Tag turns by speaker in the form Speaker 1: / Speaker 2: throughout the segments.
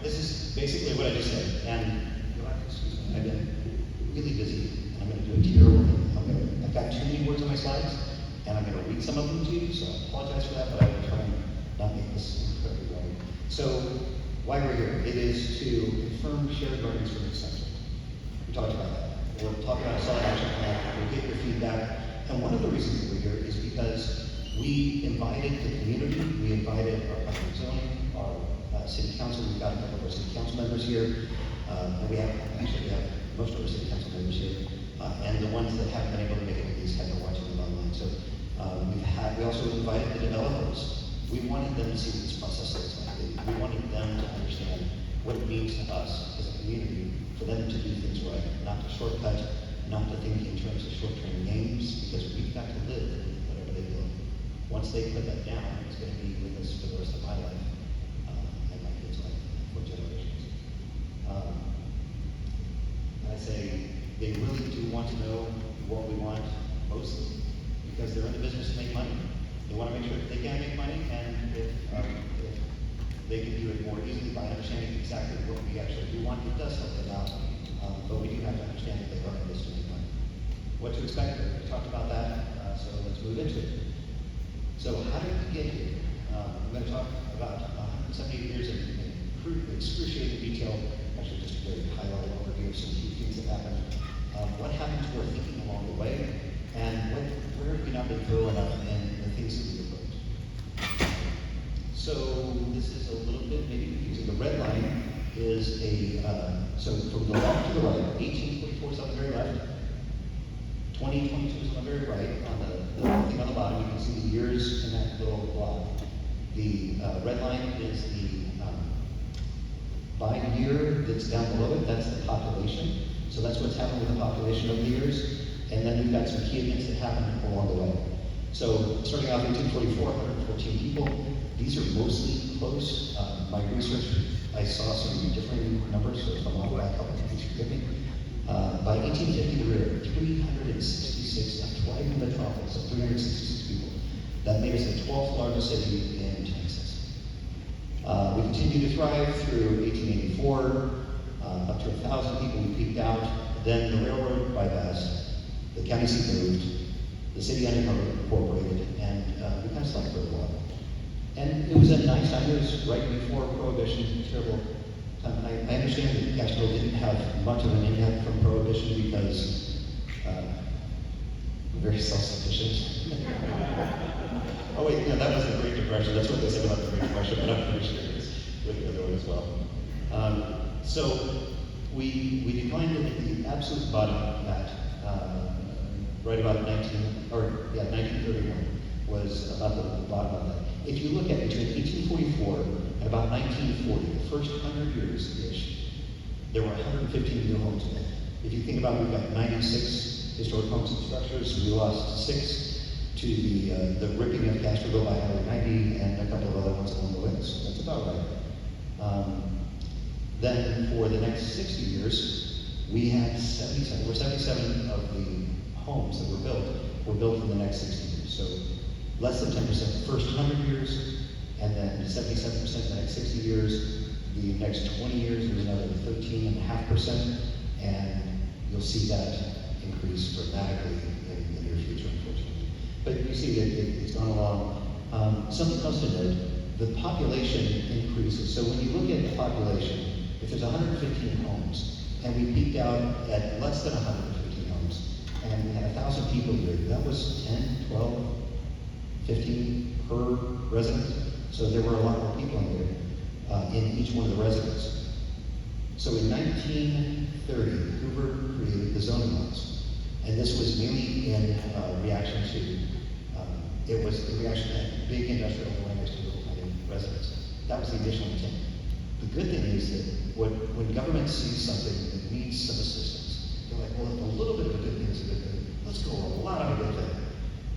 Speaker 1: this is basically what I just said, and you'll have to excuse me, I've been really busy, and I'm going to do a terrible thing. I've got too many words on my slides, and I'm going to read some of them to you, so I apologize for that, but I will try and not make this incredibly long. So, why we're here, it is to confirm shared learning for the center. We talked about that. We'll talk about a solid action plan, we'll get your feedback, and one of the reasons that we're here is because we invited the community, we invited our planning and zoning, our city council, we've got a couple of our city council members here, and we have most of our city council members here, and the ones that haven't been able to make it, at least have been watching them online. So we also invited the developers. We wanted them to see what this process looks like. We wanted them to understand what it means to us as a community for them to do things right, not to shortcut, not to think in terms of short-term gains, because we've got to live with whatever they build. Once they put that down, it's going to be with us for the rest of my life, and my kids' life, for generations. And I say, they really do want to know what we want mostly, because they're in the business to make money. They want to make sure that they can make money, and if they can do it more easily by understanding exactly what we actually do want, it does help them out. But we do have to understand that they are in this to make money. What to expect, we talked about that, so let's move into it. So how did we get here? I'm going to talk about 178 years in excruciating detail, actually just a very high-level overview of some key things that happened. What happened to our thinking along the way, and where have we not been thorough enough in the things that we approach? So this is a little bit maybe confusing. The red line is so from the left to the right, 1844 is on the very left, 2022 is on the very right. On the thing on the bottom, you can see the years in that little block. The red line is the by year that's down below it, that's the population. So that's what's happened with the population over the years. And then we've got some key events that happened along the way. So starting off 1844, 114 people. These are mostly close. My research, I saw some differing numbers, so if I'm off by a couple, please forgive me. By 1850, we were at 366, a thriving metropolis of 366 people. That made us the 12th largest city in Texas. We continued to thrive through 1884, up to 1,000 people. We peaked out. Then the railroad bypassed, the county seat moved, the city unincorporated, and we kind of slept for a while. And it was a nice time. It was right before Prohibition, terrible time. I understand that Castro didn't have much of an impact from Prohibition because we're very self-sufficient. Oh wait, no, that was the Great Depression. That's what they said about the Great Depression, but I'm pretty sure it's with the other one as well. So we declined at the absolute bottom at right about 1931 was about the bottom of that. If you look at between 1844 and about 1940, the first 100 years-ish, there were 115 new homes built. If you think about it, we've got 96 historic homes and structures. We lost 6 to the ripping of Castroville by Highway 90 and a couple of other ones along the way. So that's about right. Then for the next 60 years, we had 77 of the homes that were built in the next 60 years. So less than 10% the first 100 years, and then 77% the next 60 years. The next 20 years, there's another 13.5%, and you'll see that increase dramatically in the near future, unfortunately. But you see that it's gone along. Something else to note, the population increases. So when you look at the population, if there's 115 homes, and we peaked out at less than 115 homes, and we had 1,000 people here, that was 10, 12, 15 per resident. So there were a lot more people in there in each one of the residences. So in 1930, Hoover created the zoning laws. And this was mainly in reaction to, it was in reaction to big industrial going next to little tiny residents. That was the additional intent. The good thing is that when government sees something that needs some assistance, they're like, well, if a little bit of a good thing is a good thing, let's go a lot of a good thing.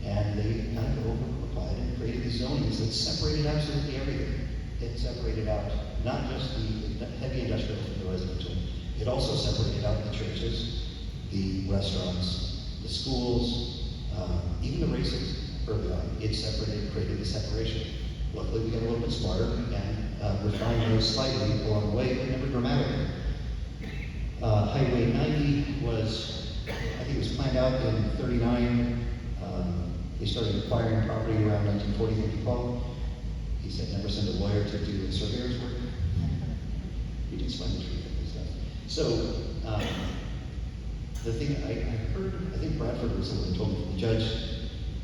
Speaker 1: And they kind of applied and created these zonings that separated absolutely everything. It separated out not just the heavy industrial from the residential, it also separated out the churches, the restaurants, the schools, even the races early on. It created the separation. Luckily, we got a little bit smarter and refined those slightly along the way, but never dramatically. Highway 90 was, I think it was planned out in 39. They started acquiring property around 1940, 1912. He said, never send a lawyer to do a surveyor's work. We did find the truth of this stuff. So, the thing I heard, I think Bradford was the one who told me, the judge,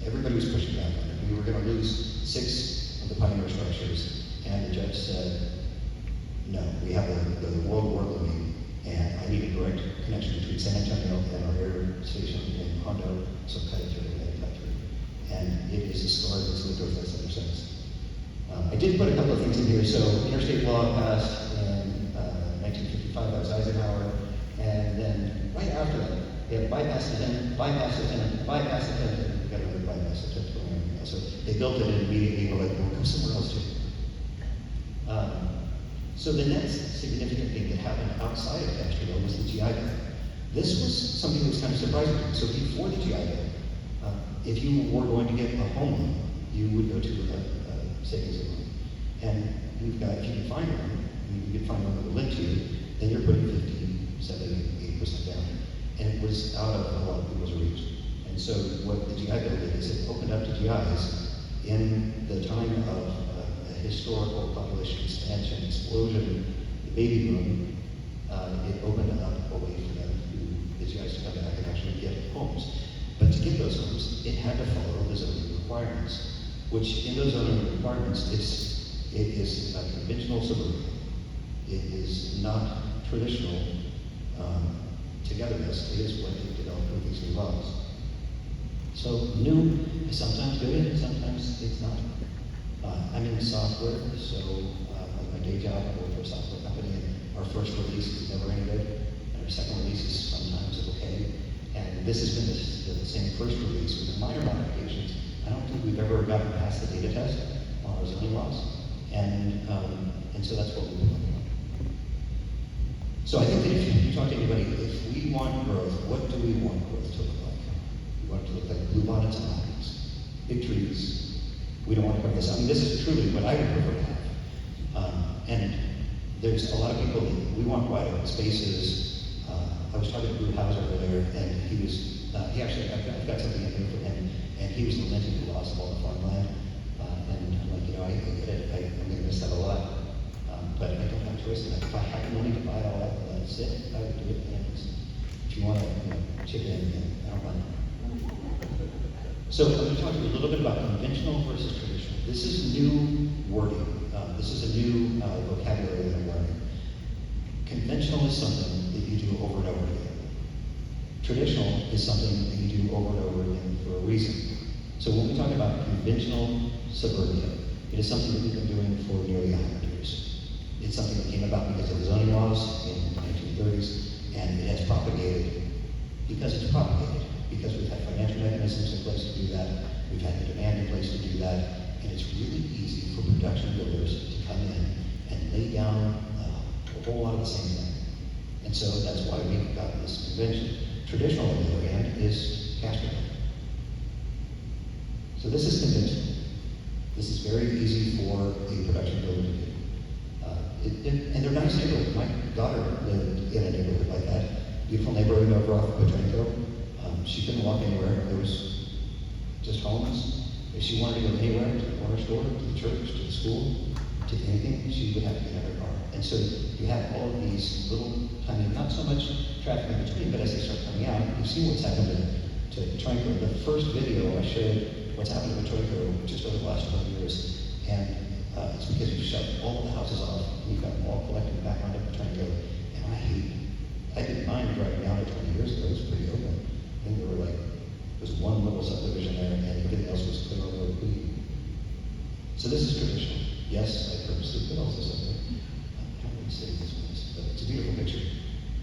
Speaker 1: everybody was pushing back on it. We were going to lose 6 of the Pioneer structures, and the judge said, no, we have the World War looming, and I need a direct connection between San Antonio and our air station in Hondo, so cut it through the factory. And it is a scar that's lived with us ever since. I did put a couple of things in here. So interstate law passed in 1955, that was Eisenhower, and then right after that, they had bypass the tenant, bypass the tenant, bypass the tenant, and we got another bypass the tenant going on. So they built it and immediately were like, we'll go somewhere else too. So the next significant thing that happened outside of Castroville was the GI Bill. This was something that was kind of surprising. So before the GI Bill, if you were going to get a home loan, you would go to a savings loan. And we've got, if you can find one, you can find one that will lend to you, then you're putting 50, 70, 80% down. And it was out of a lot of people's reach. And so what the GI Bill did is it opened up to GIs in the time of historical population expansion, explosion, the baby boom. It opened up a way for them, the GIs, to come back and actually get homes. But to get those homes, it had to follow the zoning requirements, which in those zoning requirements, it is a conventional suburban. It is not traditional togetherness. It is what they developed with these new laws. So new is sometimes good, and sometimes it's not. I'm in software, so like my day job, I work for a software company, and our first release is never any good, and our second release is sometimes okay. And this has been the same first release with minor modifications. I don't think we've ever gotten past the data test on our zoning laws, and so that's what we've been looking at. So I think that if you talk to anybody, if we want growth, what do we want growth to look like? We want it to look like blue bonnets and mountains, big trees. We don't want to cover this. I mean, this is truly what I would prefer to have. And there's a lot of people that we want wide open spaces. I was talking to Blue Hauser earlier, and he actually, I've got something in here for him, and he was lamenting the loss of all the farmland. And I'm like, I get it, I'm going to miss that a lot. But I don't have a choice in that. If I had the money to buy all that and let it sit, I would do it. And if you want to chip in, I don't mind. So I'm going to talk to you a little bit about conventional versus traditional. This is new wording. This is a new vocabulary that I'm learning. Conventional is something that you do over and over again. Traditional is something that you do over and over again for a reason. So when we talk about conventional suburbia, it is something that we've been doing for nearly 100 years. It's something that came about because of the zoning laws in the 1930s, and it has propagated because it's propagated. Because we've had financial mechanisms in place to do that, we've had the demand in place to do that, and it's really easy for production builders to come in and lay down a whole lot of the same thing. And so that's why we've got this convention. Traditional, on the other hand, is Castroville. So this is conventional. This is very easy for a production builder to do. And they're nice neighborhoods. My daughter lived in a neighborhood like that. Beautiful neighborhood over off of Petrenko. She couldn't walk anywhere. There was just homes. If she wanted to go anywhere, to the corner store, to the church, to the school, to anything, she would have to get out of her car. And so you have all of these little tiny, not so much traffic in between, but as they start coming out, you've seen what's happened to Petrenko. The first video I showed what's happened to Petrenko just over the last 20 years. And it's because you shut all the houses off, and you've got them all collected back onto Petrenko. And I didn't mind driving down it 20 years ago. It was pretty open. I think there was one little subdivision there, and everything else was clear over clean. So this is traditional. Yes, I purposely put also something. I don't really say this one, but it's a beautiful picture.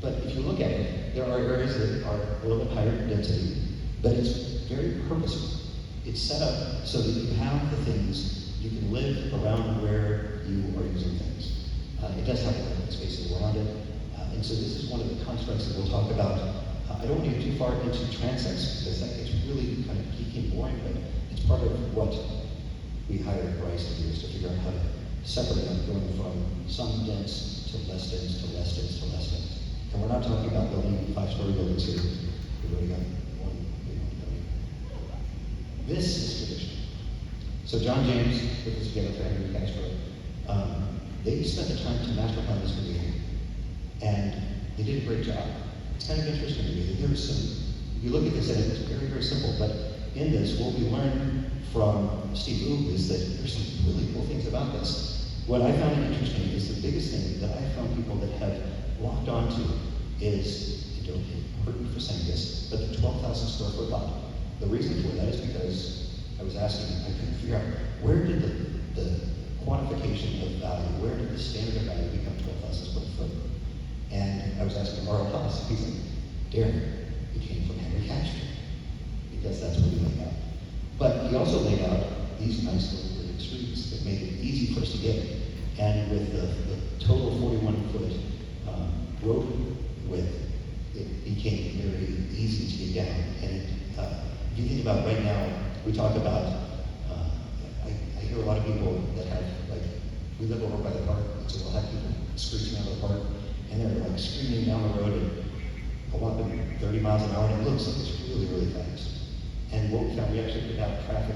Speaker 1: But if you look at it, there are areas that are a little bit higher density, but it's very purposeful. It's set up so that you have the things, you can live around where you are using things. It does have open spaces around it, and so this is one of the constructs that we'll talk about. I don't want to get too far into transects because that gets really kind of geeky and boring, but it's part of what we hired Bryce to do is to figure out how to separate them, going from some dense to less dense to less dense to less dense. And we're not talking about building 5-story buildings here. We've already got one big one building. This is tradition. So John James put this together for Henry Castro. They spent the time to master plan this community, and they did a great job. It's kind of interesting to me that there's some, you look at this and it's very, very simple, but in this, what we learned from Steve Oob is that there's some really cool things about this. What I found interesting is the biggest thing that I found people that have locked onto is, I don't get hurt for saying this, but the 12,000 square foot lot. The reason for that is because I was asking, I couldn't figure out where did the quantification of value, where did the standard of value become 12,000 square foot? And I was asking R.L. Haas, he's like, Darren, it came from Henry Castro, because that's what he laid out. But he also laid out these nice little gridded streets that made it easy for us to get. And with the total 41-foot road width, it became very easy to get down. And if you think about right now, we talk about, I hear a lot of people that have, like, we live over by the park, and so we'll have people screeching out of the park, and they're like screaming down the road at a whopping 30 miles an hour, and it looks like it's really, really fast. And what we found, we actually put out traffic,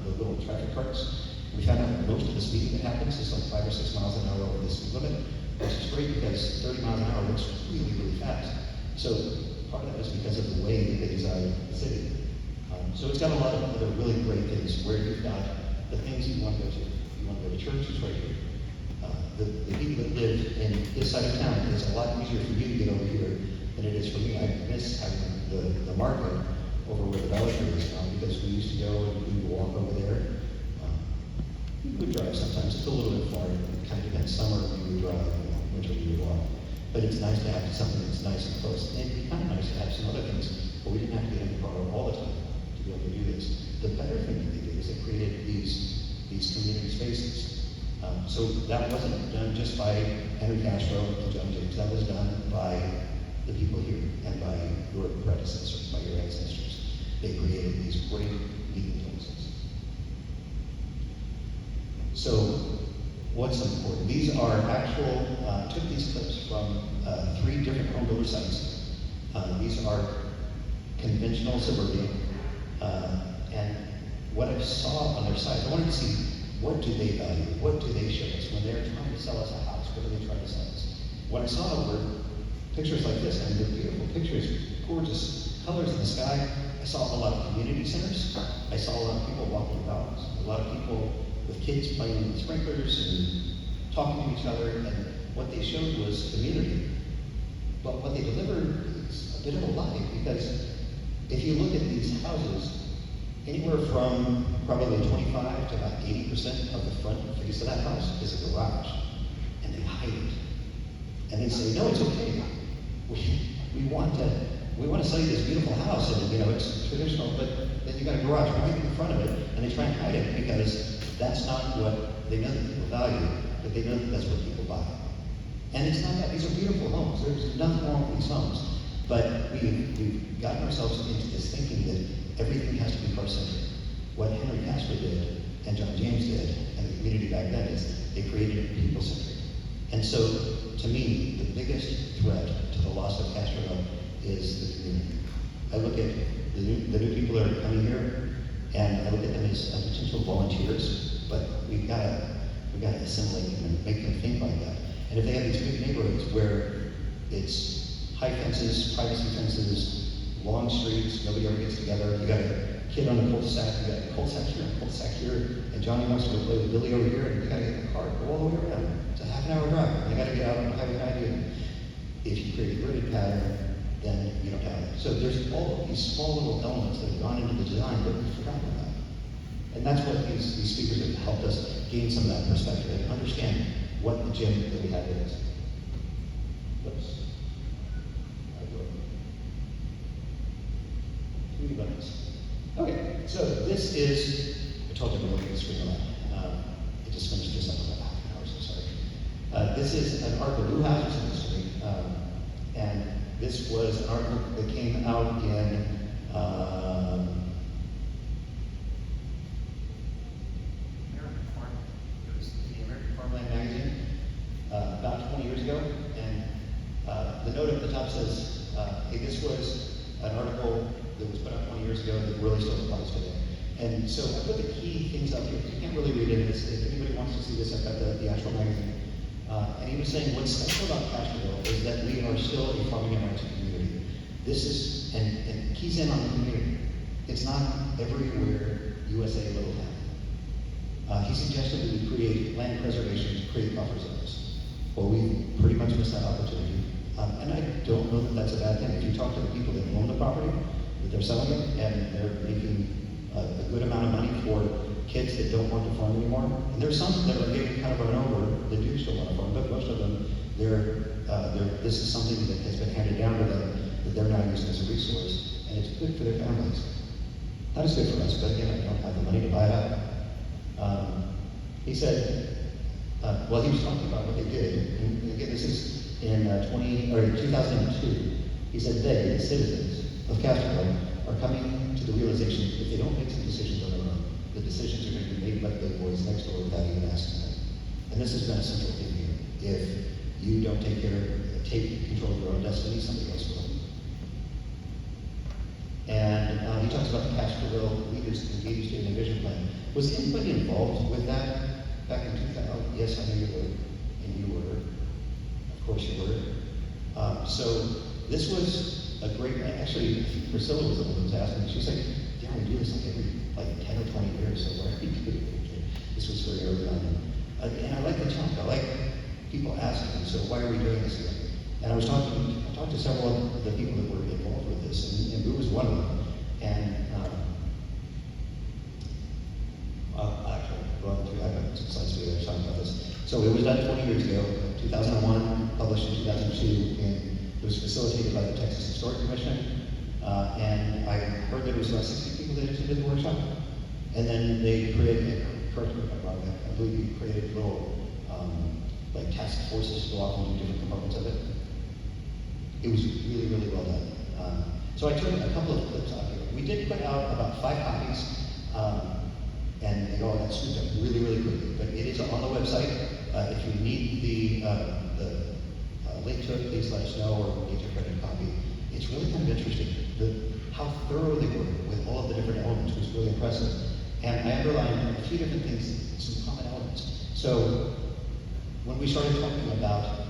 Speaker 1: the little traffic carts. We found out that most of the speeding that happens is like 5 or 6 miles an hour over the speed limit, which is great because 30 miles an hour looks really, really fast. So part of that is because of the way that they designed the city. So it's got a lot of other really great things where you've got the things you want to go to. You want to go to church, it's right here. The people that live in this side of town, it's a lot easier for you to get over here than it is for me. I miss having the market over where the Dollar Tree is now, because we used to go and we would walk over there. We would drive sometimes, it's a little bit far, it kind of depends, summer we would drive, winter we would walk. But it's nice to have something that's nice and close. And it'd be kind of nice to have some other things, but we didn't have to get in the car all the time to be able to do this. The better thing that they did is they created these community spaces. So that wasn't done just by Henry Castro and John James, that was done by the people here and by your predecessors, by your ancestors. They created these great meeting places. So what's important? These are actual, took these clips from 3 different home builder sites. These are conventional suburban, and what I saw on their sites, I wanted to see what do they value, what do they show us when they're trying to sell us a house, what do they try to sell us? What I saw were pictures like this, I mean, they're beautiful pictures, gorgeous colors in the sky. I saw a lot of community centers. I saw a lot of people walking dogs, a lot of people with kids playing with sprinklers and talking to each other, and what they showed was community. But what they delivered is a bit of a lie, because if you look at these houses, anywhere from probably 25 to about 80% of the front face of that house is a garage, and they hide it. And they say, no, it's okay. We want to sell you this beautiful house, and it's traditional, but then you got a garage right in front of it, and they try and hide it because that's not what they know that people value, but they know that that's what people buy. And it's not that, these are beautiful homes. There's nothing wrong with these homes. But we've gotten ourselves into this thinking that everything has to be car-centric. What Henry Castro did, and John James did, and the community back then is they created it people-centric. And so, to me, the biggest threat to the loss of Castro is the community. I look at the new people that are coming here, and I look at them as potential volunteers, but we've got to assimilate them and make them think like that. And if they have these big neighborhoods where it's high fences, privacy fences, long streets, nobody ever gets together, you got a kid on the cul-de-sac, you got a cul-de-sac here, a cul-de-sac here, and Johnny wants to go play with Billy over here, and you got to get in the car, go all the way around. It's a half-an-hour drive, and they got to get out on the highway 90. And if you create a gridded pattern, then you don't have it. So there's all of these small little elements that have gone into the design that we've forgotten about. And that's what these speakers have helped us gain some of that perspective and understand what the gym that we have is. Whoops. Too many buttons. Okay, so this is, I told you I'm looking at the screen a lot. I just finished this up about half an hour, so sorry. This is an article, New Houses in History, and this was an article that came out in ago that really still applies today. And so I put the key things up here. You can't really read it. If anybody wants to see this, I've got the actual magazine. And he was saying what's special about Castroville is that we are still a farming and ranching community. This is, and keys in on the community. It's not everywhere USA little town. He suggested that we create land preservation to create buffer zones. Well, we pretty much missed that opportunity. And I don't know that that's a bad thing. If you talk to the people that own the property, that they're selling it, and they're making a good amount of money for kids that don't want to farm anymore. And there's some that are getting kind of run over that do still want to farm, but most of them, this is something that has been handed down to them that they're now using as a resource, and it's good for their families. Not as good for us, but again, I don't have the money to buy it out. He said, well, he was talking about what they did, and again, this is in 2002. He said they, the citizens of Castroville, are coming to the realization that if they don't make some decisions on their own, the decisions are going to be made by the big boys next door without even asking them. And this has been a central theme here. If you don't take control of your own destiny, somebody else will. And he talks about the Castroville Leaders Engaged in a Vision Plan. Was anybody involved with that back in 2000? Oh, yes, I know you were, and you were. Of course you were. So this was a great, actually, Priscilla was the one who was asking me. She was like, "Darren, we do this like every 10 or 20 years, so why are we doing it?" This was very early on. And I like the challenge. I like people asking, so why are we doing this again? And I talked to several of the people that were involved with this, and Boo was one of them. And actually, I've got some slides together talking about this. So it was done 20 years ago, 2001, published in 2002, and it was facilitated by the Texas Historic Commission. And I heard there was about 60 people that attended the workshop. And then they created, correct me if I'm wrong, I believe you created little like task forces to go off and do different components of it. It was really, really well done. So I took a couple of clips out here. We did put out about 5 copies, and they all got swooped up really, really quickly. But it is on the website. If you need the link to it, please let us know, or we'll get you a printed copy. It's really kind of interesting. How thorough they were with all of the different elements was really impressive. And I underlined a few different things, some common elements. So when we started talking about,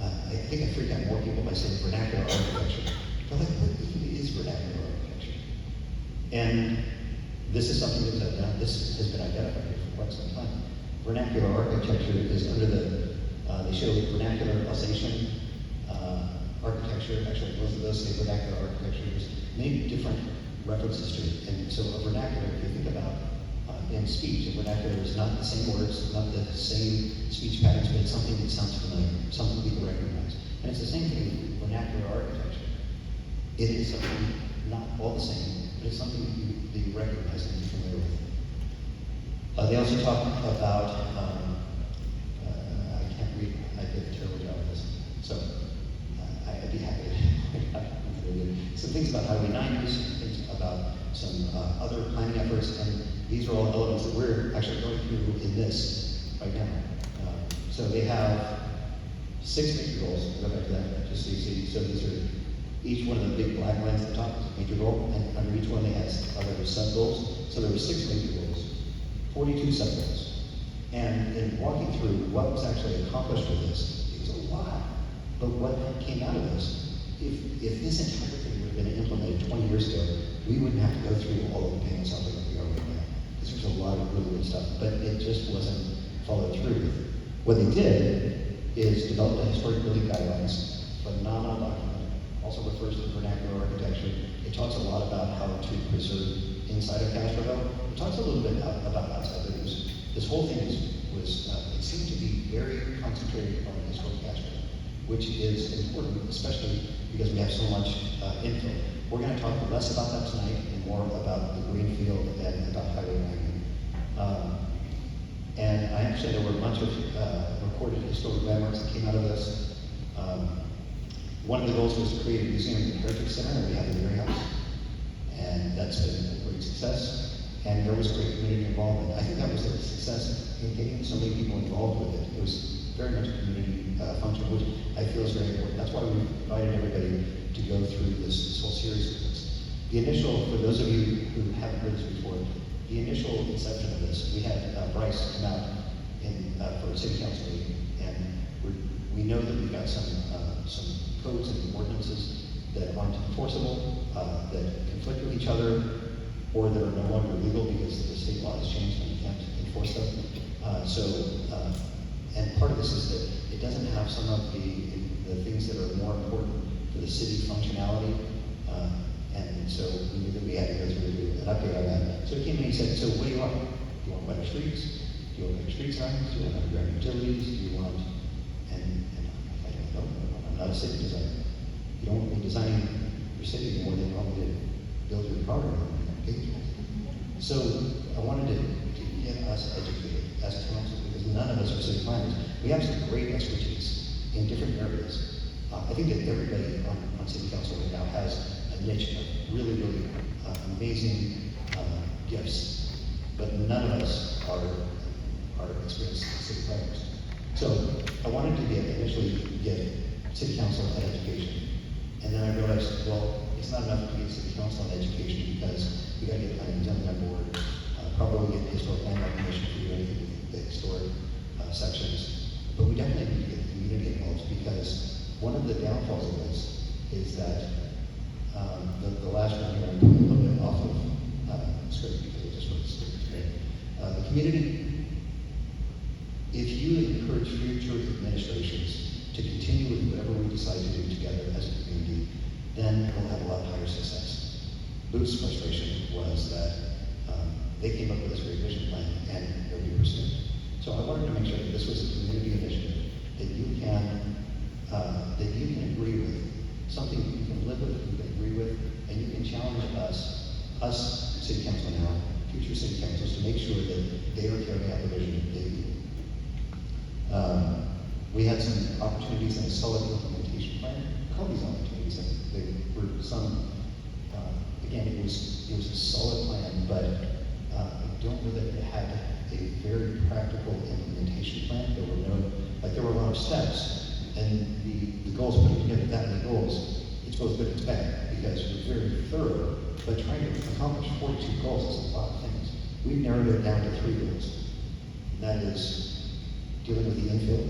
Speaker 1: I think I freaked out more people by saying vernacular architecture. They're like, what even is vernacular architecture? And this is something that this has been identified here for quite some time. Vernacular architecture is under they show vernacular Alsatian architecture. Actually, both of those say vernacular architecture. There's many different references to it. And so a vernacular, if you think about in speech, a vernacular is not the same words, not the same speech patterns, but it's something that sounds familiar, something people recognize. And it's the same thing with vernacular architecture. It is something not all the same, but it's something that you recognize and you're familiar with. They also talk about, I can't read, I did a terrible job of this, so I'd be happy to some things about Highway 90, things about some other planning efforts, and these are all elements that we're actually going through in this right now. So they have 6 major goals. I'll go back to that just so you see. So these are each one of the big black lines at the top is a major goal, and under each one they have other sub goals. So there were 6 major goals, 42 sub goals. And in walking through what was actually accomplished with this, it was a lot. But what came out of this, if this entire thing would have been implemented 20 years ago, we wouldn't have to go through all of the pain and suffering that we are right now. Because there's a lot of really good stuff, but it just wasn't followed through with. What they did is develop a historic building guidelines, phenomenal document, also refers to vernacular architecture. It talks a lot about how to preserve inside of Castroville. It talks a little bit about outside. This whole thing it seemed to be very concentrated on historic Castroville, which is important, especially because we have so much info. We're going to talk less about that tonight and more about the greenfield and about Highway 90. And I actually, there were a bunch of recorded historic landmarks that came out of this. One of the goals was to create a museum and heritage center, and we have the Mary House. And that's been a great success. And there was great community involvement. I think that was the success in getting so many people involved with it. It was very much a community function, which I feel is very important. That's why we invited everybody to go through this whole series with us. The initial, for those of you who haven't heard this before, the initial inception of this, we had Bryce come out for a city council meeting, and we know that we've got some codes and ordinances that aren't enforceable, that conflict with each other, or that are no longer legal because the state law has changed and you can't enforce them. And part of this is that it doesn't have some of the things that are more important for the city functionality. And so we knew that we had to go through and do an update on that. So he came in and he said, so what do you want? Do you want better streets? Do you want better street signs? Do you want underground utilities? Do you want, and I don't know, I'm not a city designer. You don't want me designing your city more than you want me to build your car or engagement. So I wanted to get us educated as a council, because none of us are city planners. We have some great expertise in different areas. I think that everybody on city council right now has a niche of really, really amazing gifts, but none of us are experienced city planners. So I wanted to initially get city council and education, and then I realized, well, it's not enough to get city council and education, because we got to get planning and zoning on board, probably get the historic landmark commission to do anything with the historic sections, but we definitely need to get the community involved, because one of the downfalls of this is that the last round here, I'm going a little bit off of script because I just wrote the script today. The community, if you encourage future administrations to continue with whatever we decide to do together as a community, then we'll have a lot higher success. Booth's frustration was that they came up with this great vision plan and nobody pursued it. So I wanted to make sure that this was a community initiative that you can agree with, something you can live with, you can agree with, and you can challenge us city council now, future city councils, to make sure that they are carrying out the vision that they do. We had some opportunities in a solid implementation plan. I call these opportunities, they were some, again, it was a solid plan, but I don't know that it had a very practical implementation plan. There were a lot of steps, and the goals, putting together that many goals, it's both good and it's bad, because we're very thorough, but trying to accomplish 42 goals is a lot of things. We've narrowed it down to 3 goals. And that is dealing with the infill,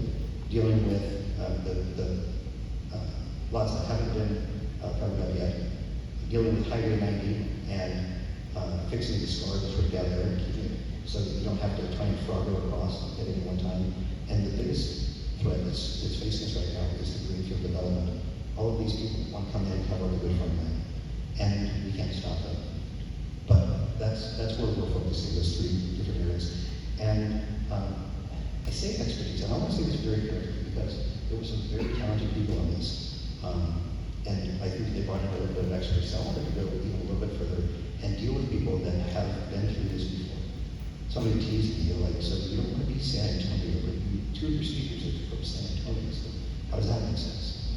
Speaker 1: dealing with the lots that haven't been carved out yet, dealing with Highway 90, and fixing the scar that's right down there and keeping it so that you don't have to try and frog go across at any one time. And the biggest threat that's facing us right now is the greenfield development. All of these people want to come in and cover the good farmland, and we can't stop them. But that's where we're focusing, those 3 different areas. And I say expertise, and I want to say this very carefully, because there were some very talented people on this. And I think they brought in a little bit of expertise. I wanted to go even a little bit further and deal with people that have been through this before. Somebody teased me, like, so you don't want to be San Antonio, but 2 of your speakers are from San Antonio, so how does that make sense?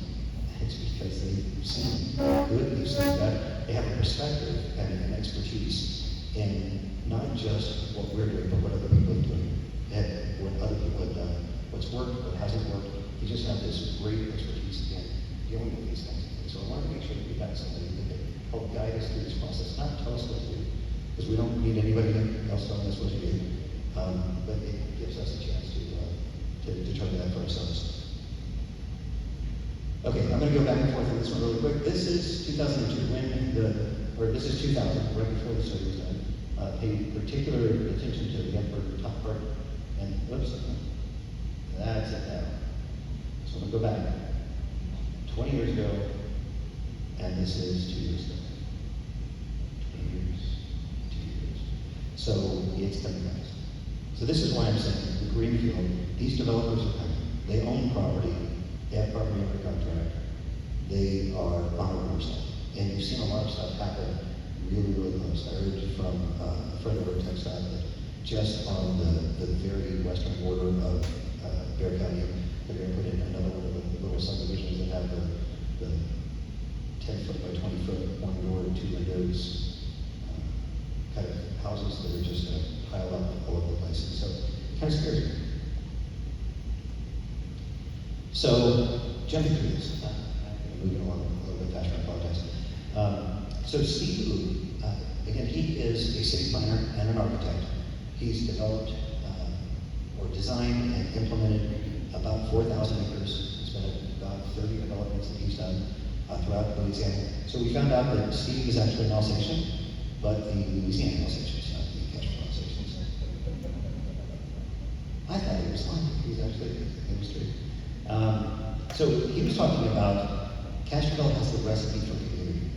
Speaker 1: It's because they've seen good, they've seen that, they have a perspective and an expertise in not just what we're doing, but what other people are doing, and what other people have done, what's worked, what hasn't worked. You just have this great expertise in dealing with these kinds of things. So I wanted to make sure that we got somebody that could help guide us through this process, not tell us what to do, because we don't need anybody else telling us what to do, but it gives us a chance to try that for ourselves. Okay, I'm going to go back and forth on this one really quick. This is 2002, this is 2000, right before the study was done. Paid particular attention to the upper top part, and whoops, that's it now. So I'm going to go back 20 years ago, and this is 2 years ago. 20 years, 2 years. So it's coming fast. So this is why I'm saying the greenfield, these developers are coming. They own property, they have property under contract, they are on our doorstep. And you've seen a lot of stuff happen really, really close. I heard from a friend of our TxDOT that just on the very western border of Bear County, they're going to put in another one of the little subdivisions that have the 10-foot by 20-foot, 1 door, 2 windows, kind of houses that are just going to pile up all over the place. So it kind of scares me. So jumping through this, I'm moving along a little bit faster, I apologize. So Steve Wu, again, he is a city planner and an architect. He's developed or designed and implemented about 4,000 acres. It's been about 30 developments that he's done throughout Louisiana. So we found out that Steve is actually an Alsatian, but the Louisiana Alsatians, not the Castro Alsatians. I thought he was fine. He's actually, it was true. So he was talking about Castroville has the recipe for community,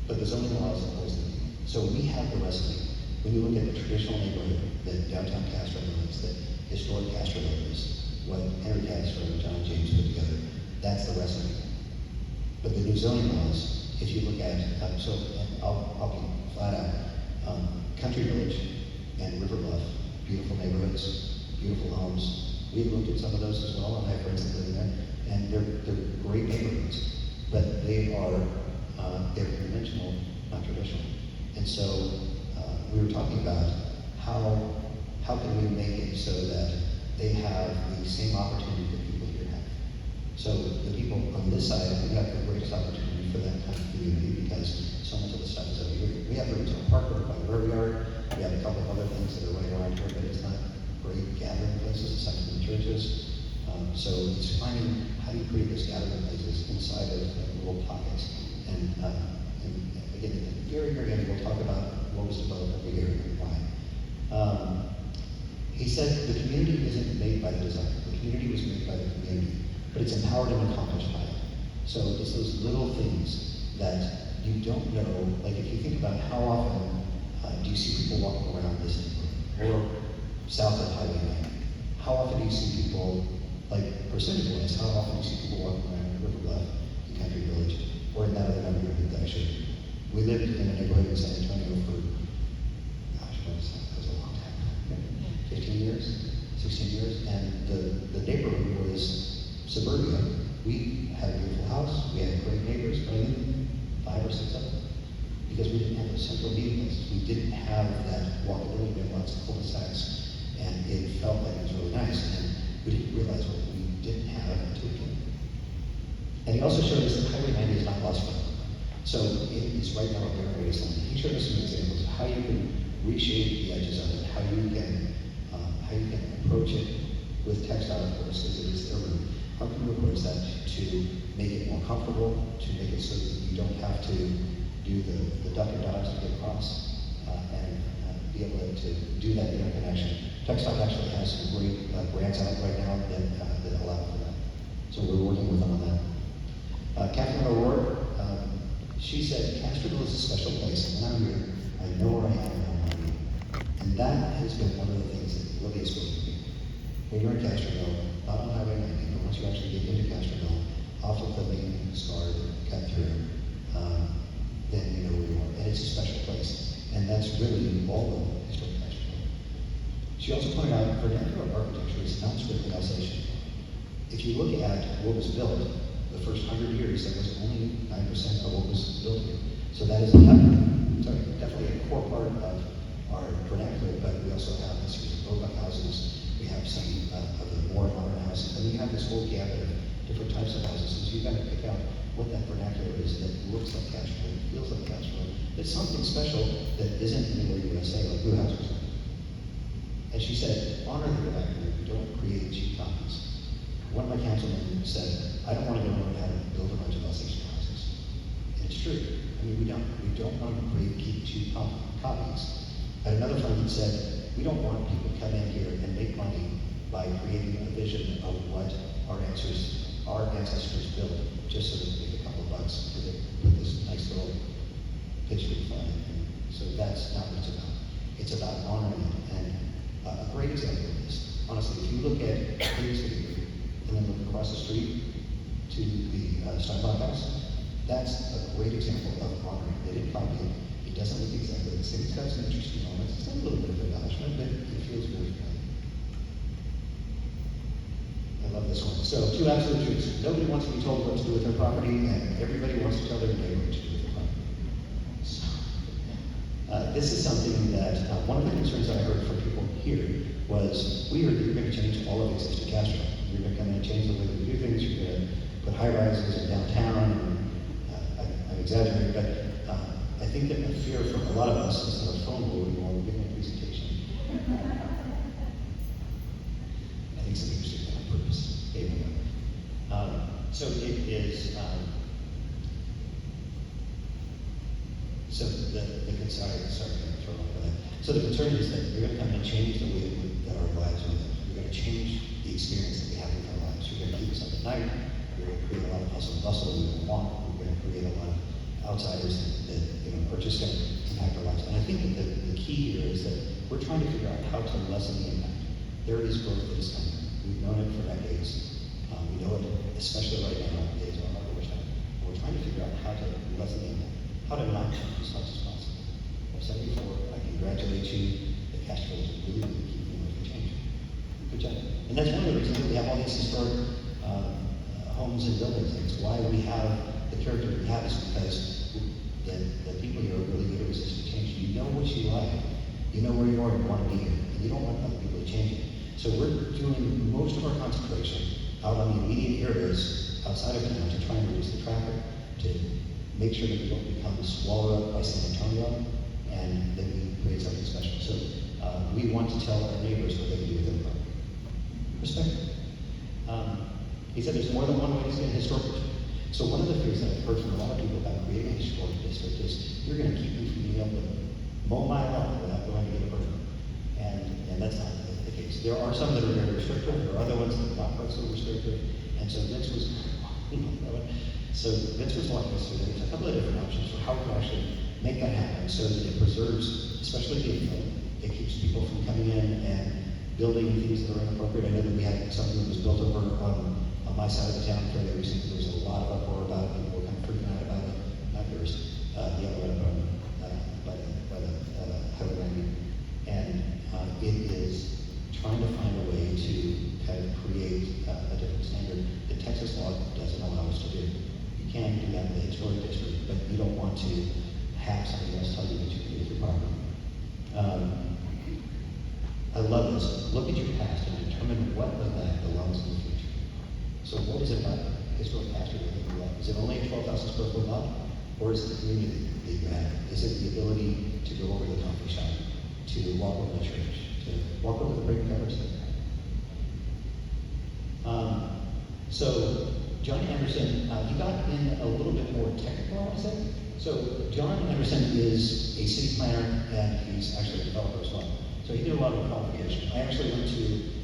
Speaker 1: but the zoning laws oppose the key. So we have the recipe. When you look at the traditional neighborhood that downtown Castroville is, that historic Castroville is, what Henry Castro and John James put together, that's the recipe. But the new zoning laws, if you look at, I'll be flat out, Country Village and River Bluff, beautiful neighborhoods, beautiful homes. We've looked at some of those as well, and I have friends that live in there, and they're great neighborhoods, but they are, they're conventional, not traditional. And so we were talking about how can we make it so that they have the same opportunity that people here have. So the people on this side, we have the greatest opportunity for that kind of community because so much of the stuff is over here. We have the retail park right by the river yard. We have a couple of other things that are right around here, but it's not great gathering places aside from the churches. So it's finding how do you create those gathering places inside of rural pockets. And again, at the very, very end, we'll talk about what was developed over here and why. He said the community isn't made by the designer. The community was made by the community, but it's empowered and accomplished by it. So it's those little things that you don't know, like if you think about how often do you see people walking around this neighborhood or south of Highway 9? How often do you see people, like percentage-wise, how often do you see people walking around River Bluff in Country Village or in that other neighborhood that I showed you? We lived in a neighborhood in San Antonio for, gosh, that was a long time, 15 years, 16 years, and the neighborhood was suburbia. We had a beautiful house, we had great neighbors, but I knew 5 or 6 of them, because we didn't have those central meeting places. We didn't have that walkability. We had lots of cul-de-sacs, and it felt like it was really nice, and we didn't realize what we didn't have until we came. And he also showed us that Highway 90 is not lost forever. So it's right now a very wasteland. He showed us some examples of how you can reshape the edges of it, how you can approach it with textile, of course, because it is their room. How can you approach that to make it more comfortable, to make it so that you don't have to do the duck and dodge to get across, and be able to do that interconnection. Textile actually has some great grants out right now that allow for that. So we're working with them on that. Catherine O'Rourke, she said, Castroville is a special place, and when I'm here, I know where I am and I want to be. And that has been one of the things that really has spoken to me. When you're in Castroville, not on Highway 90, but once you actually get into Castroville, off of the main scar that you cut through, then you know where you are. And it's a special place. And that's really all of historic Castroville. She also pointed out vernacular architecture is not strictly Alsatian. If you look at what was built, the first 100 years, that was only 9% of what was built here. So that is definitely a core part of our vernacular, but we also have a series of Roebuck houses. We have some of the more modern houses, and then you have this whole gamut of different types of houses. So you've got to pick out what that vernacular is that looks like Castroville, feels like Castroville. It's something special that isn't anywhere USA, like Blue House or something. And she said, honor the vernacular, don't create cheap copies. One of my councilmen said, I don't want to go learn how to build a bunch of Alsatian houses. And it's true. I mean, we don't want to create cheap copies. And another friend said, we don't want people to come in here and make money by creating a vision of what our ancestors built, just so they make a couple of bucks to put this nice little picture in front of it. So that's not what it's about. It's about honoring it. And a great example of this, honestly, if you look at Kingston and then look across the street to the Steinbach House, that's a great example of honoring. They didn't copy it. It doesn't look exactly the same. It's got some interesting elements. It's got a little bit of embellishment, but it feels very familiar. I love this one. So, 2 absolute truths. Nobody wants to be told what to do with their property, and everybody wants to tell their neighbor what to do with their property. So, this is something that one of the concerns that I heard from people here was, we heard that you're going to change all of existing Castro. You're going to come in and change the way we do things. You're going to put high rises in downtown. And, I'm exaggerating, but I I think that the fear from a lot of us is that our phone will while we're giving a presentation. I think some people do that on purpose. So it is, so the concern, sorry for that. So the concern is that we're going to come in and change the way that our lives are lived. We're going to change the experience that we have in our lives. We're going to keep us up at night. We're going to create a lot of hustle and bustle we don't want. We're going to create a lot of outsiders that are just going to impact our lives. And I think that the key here is that we're trying to figure out how to lessen the impact. There is growth that is coming. We've known it for decades. We know it, especially right now, days on our worst time. We're trying to figure out how to lessen the impact, how to not change as much as possible. I've said before, I congratulate you. The cash flow is really keeping with the change. Good job. And that's one of the reasons that we have all these historic homes and buildings. And it's why we have the character we have is because the people here are really good at resisting change. You know what you like. You know where you are and want to be here. And you don't want other people to change it. So we're doing most of our concentration out on the immediate areas outside of town to try and reduce the traffic, to make sure that we don't become swallowed up by San Antonio, and that we create something special. So we want to tell our neighbors what they can do with their property. Respect. He said there's more than one way to see a historic district. So one of the fears that I've heard from a lot of people about creating a historic district is you're going to keep me from being able to mow my lawn without going to get a permit. And that's not the case. There are some that are very restrictive. There are other ones that are not quite so restrictive. And so Vince was, Vince was walking us through. There's a couple of different options for how to actually make that happen so that it preserves, especially the inflow. It keeps people from coming in and building things that are inappropriate. I know that we had something that was built over on my side of the town fairly recently. There was a lot of uproar about it. People were kind of freaking out about it. Not yours, the other one by the Highway 90. And it is trying to find a way to kind of create a different standard that Texas law doesn't allow us to do. You can do that with a historic district, but you don't want to have somebody else tell you what you can do with your property. I love this. Look at your past and determine what of that belongs in the future. So what is it about historic past that you love? Is it only a 12,000 square foot lot? Or is it the community that you have? Is it the ability to go over to the coffee shop, to walk over the church, to walk over the break covers? So John Anderson, he got in a little bit more technical, I would say. So John Anderson is a city planner and he's actually a developer as well. So he did a lot of qualification. I actually went to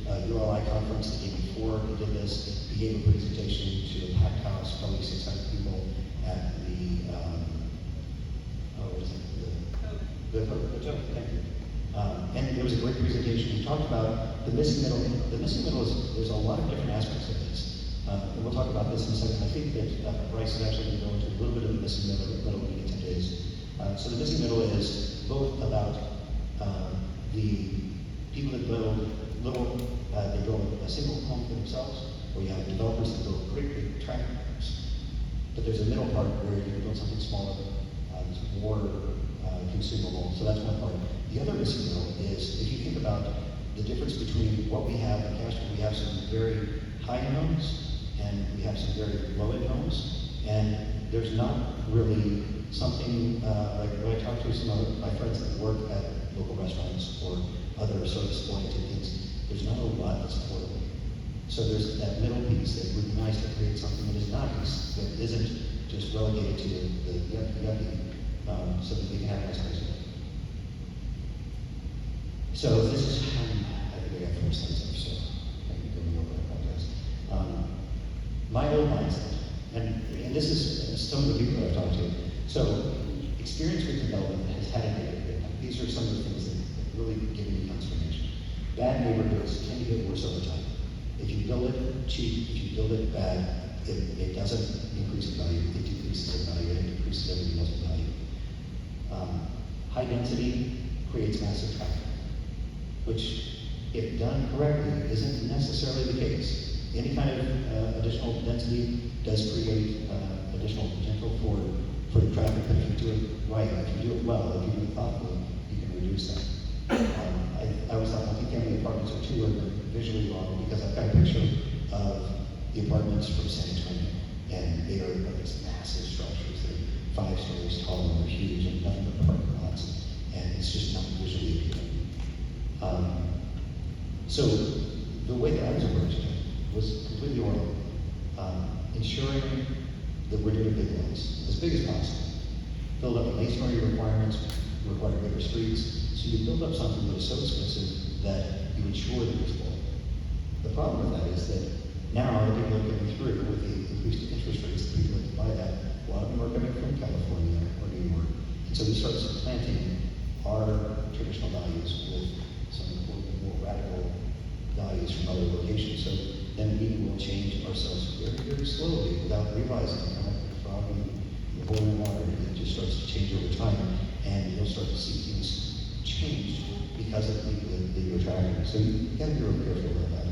Speaker 1: a ULI conference the day before he did this. He gave a presentation to a packed house, probably 600 people at the, the thank you. And it was a great presentation. He talked about the missing middle. The missing middle is, there's a lot of different aspects of this. And we'll talk about this in a second. I think that Bryce is actually going to go into a little bit of the missing middle when we get to days. So the missing middle is both about the people that build little, they build a single home for themselves, or you have developers that build great big tract homes. But there's a middle part where you build something smaller, that's more consumable. So that's one part. The other missing middle is if you think about the difference between what we have in Castro, we have some very high-end homes and we have some very low-end homes, and there's not really something like when I talk to some of my friends that work at local restaurants or other service-oriented things, there's not a lot that's affordable. So there's that middle piece that would be nice to create something that is nice, that isn't just relegated to the yucky, so that we can have a nice place. So this is, I think I got 4 slides up, so I can go over, I apologize. My old mindset, and this is some of the people that I've talked to. So experience with development has had a negative impact. These are some of the things that really give me consternation. Bad neighborhoods tend to get worse over time. If you build it cheap, if you build it bad, it doesn't increase in value, it decreases in value, and it decreases everything else in value. High density creates massive traffic, which, if done correctly, isn't necessarily the case. Any kind of additional density does create additional potential for traffic, but if you do it right, if you do it well, if you do it thoughtfully, you can reduce that. I always thought multifamily apartments are too visually wrong because I've got a picture of the apartments from San Antonio, and they are like these massive structures. 5 stories tall and they're huge and nothing but parking lots, and it's just not visually appealing. So the way that I was approaching it was completely oriented, ensuring that we're doing big ones, as big as possible. Build up masonry requirements, require bigger streets, so you build up something that is so expensive that you ensure that it's full. The problem with that is that now the people are getting through with the increased interest rates, the people that can buy that, a lot of them are coming from California or New York. And so we start supplanting our traditional values with some more radical values from other locations. So then we will change ourselves very, very slowly without realizing kind of the frog in the boiling water. It just starts to change over time, and you'll start to see things change because of the people that you're attracting. So you gotta be real careful about that.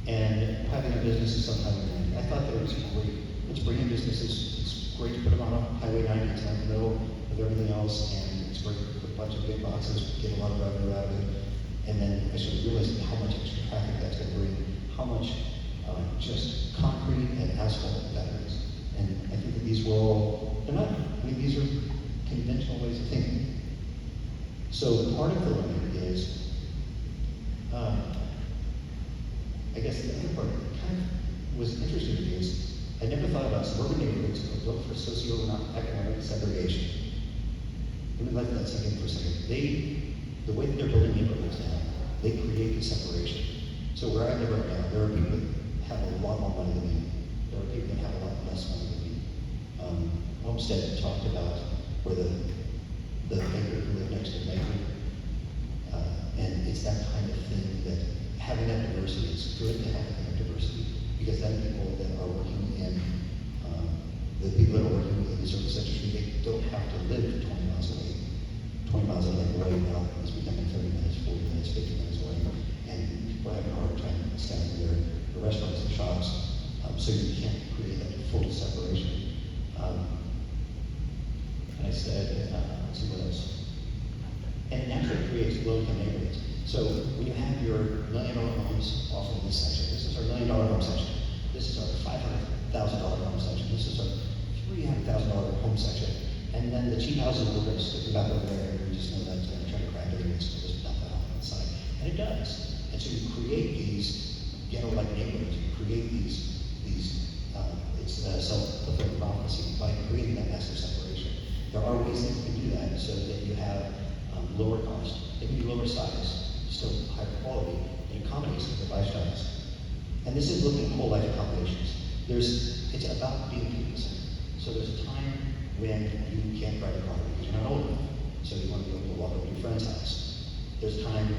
Speaker 1: And having a business is sometime I thought that it was great. Let's bring in businesses. It's great to put them on Highway 90. It's not in the middle of everything else, and it's great to put a bunch of big boxes, get a lot of revenue out of it. And then I started realizing how much extra traffic that's going to bring, how much just concrete and asphalt that is. And I think that these were all, they're not, I mean, these are conventional ways of thinking. So part of the learning is, I guess the other part that kind of was interesting to me is I never thought about suburban neighborhoods that were built for socioeconomic segregation. Let me let that sink in for a second. The way that they're building neighborhoods now, they create the separation. So where I live right now, there are people that have a lot more money than me. There are people that have a lot less money than me. Homestead talked about where the banker who lived next to the banker, and it's that kind of thing that having that diversity, it's good to have that diversity, because then people that are working in, the people that are working in the service industry, they don't have to live 20 miles away. 20 miles away now is becoming 30 minutes, 40 minutes, 50 minutes away, and people have a hard time standing there, the restaurants and shops, so you can't create that full separation. And I said, let's see what else. And it naturally creates low-income neighborhoods. So when you have your $1 million homes off of this section, this is our $1 million home section, this is our $500,000 home section, this is our $300,000 home section, and then the cheap houses we're going to stick back over there, and we just know that's going to try to crack it, and it's going to just dump that off on the side. And it does. And so you create these ghetto-like neighborhoods, you create these it's self-fulfilling prophecy by creating that massive separation. There are ways that you can do that so that you have lower cost, it can be lower size, still higher quality, and accommodates different lifestyles. And this is looking at whole life accommodations. It's about being people-centered. So there's a time when you can't drive a car because you're not old enough, so you want to be able to walk over to your friend's house. There's a time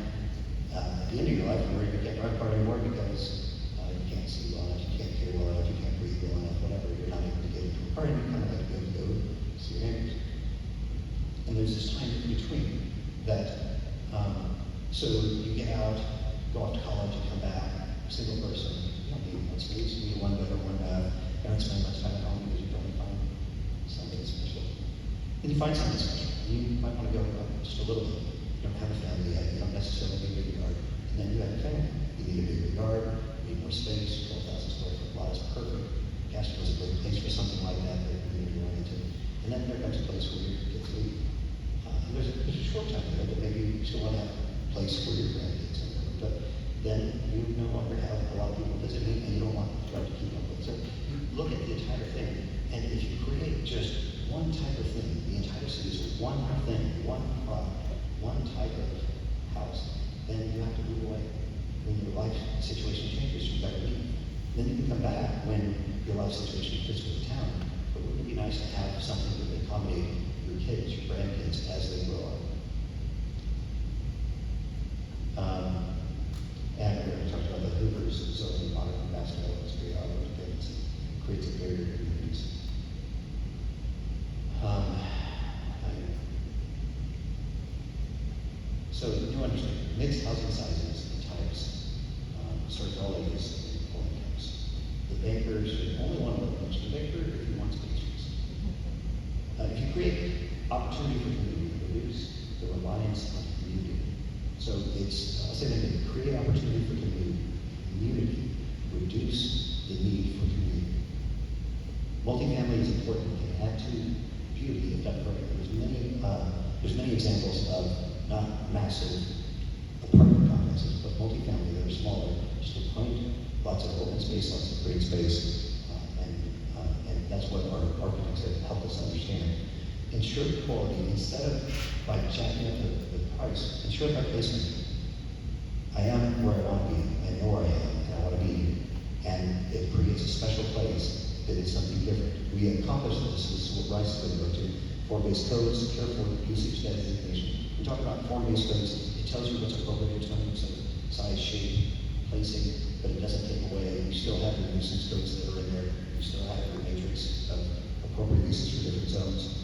Speaker 1: at the end of your life where you can't drive a car anymore because you can't see well enough, you can't hear well enough, you can't breathe well enough, whatever, you're not able to get into a car, and you kind of like to be able to go see your neighbors. And there's this time in between that, so you get out, go off to college, and come back, single person, you don't need much space, you need one bedroom, one bath, you don't spend much time at home because you don't find something special. And you find something special, you might want to go up just a little bit. You don't have a family yet, you don't necessarily need a big yard, and then you have a family. You need a bigger yard, you need more space, 12,000 square foot lot is perfect. Castro is a great place for something like that that you're going to be oriented. And then there comes a place where you get to leave. There's a short time there, but maybe you still want to have a place for your grandkids. But then you no longer have a lot of people visiting, and you don't want to try to keep up with. So you look at the entire thing, and if you create just one type of thing, the entire city is one thing, one product, one type of house, then you have to move away. When your life situation changes, you better leave. Then you can come back when your life situation fits with the town. But wouldn't it be nice to have something that would accommodate your kids, your grandkids, as they grow up? And we're going to talk about the Hoovers zoning modern basketball history, all those things. Creates a barrier to communities. So you understand, mixed housing sizes and types, serves all ages and all incomes. The bankers, you only want to approach the banker if you want spaces. If you create opportunity for community, reduce the reliance on community. So it's, I'll say that again, create opportunity for community, reduce the need for community. Multifamily is important. It can add to beauty if done correctly. There's many examples of not massive apartment complexes, but multifamily that are smaller, just a point, lots of open space, lots of green space, and that's what our architects have helped us understand. Ensure quality instead of by jacking up the price. Ensure by placement. I am where I want to be. I know where I am, and I want to be. And it creates a special place that is something different. We accomplish this. This is what Bryce is going to go to. Form-based codes, careful usage designation. We talk about form-based codes. It tells you what's appropriate in terms of size, shape, placing, but it doesn't take away. You still have your nuisance codes that are in there. You still have your matrix of appropriate uses for different zones.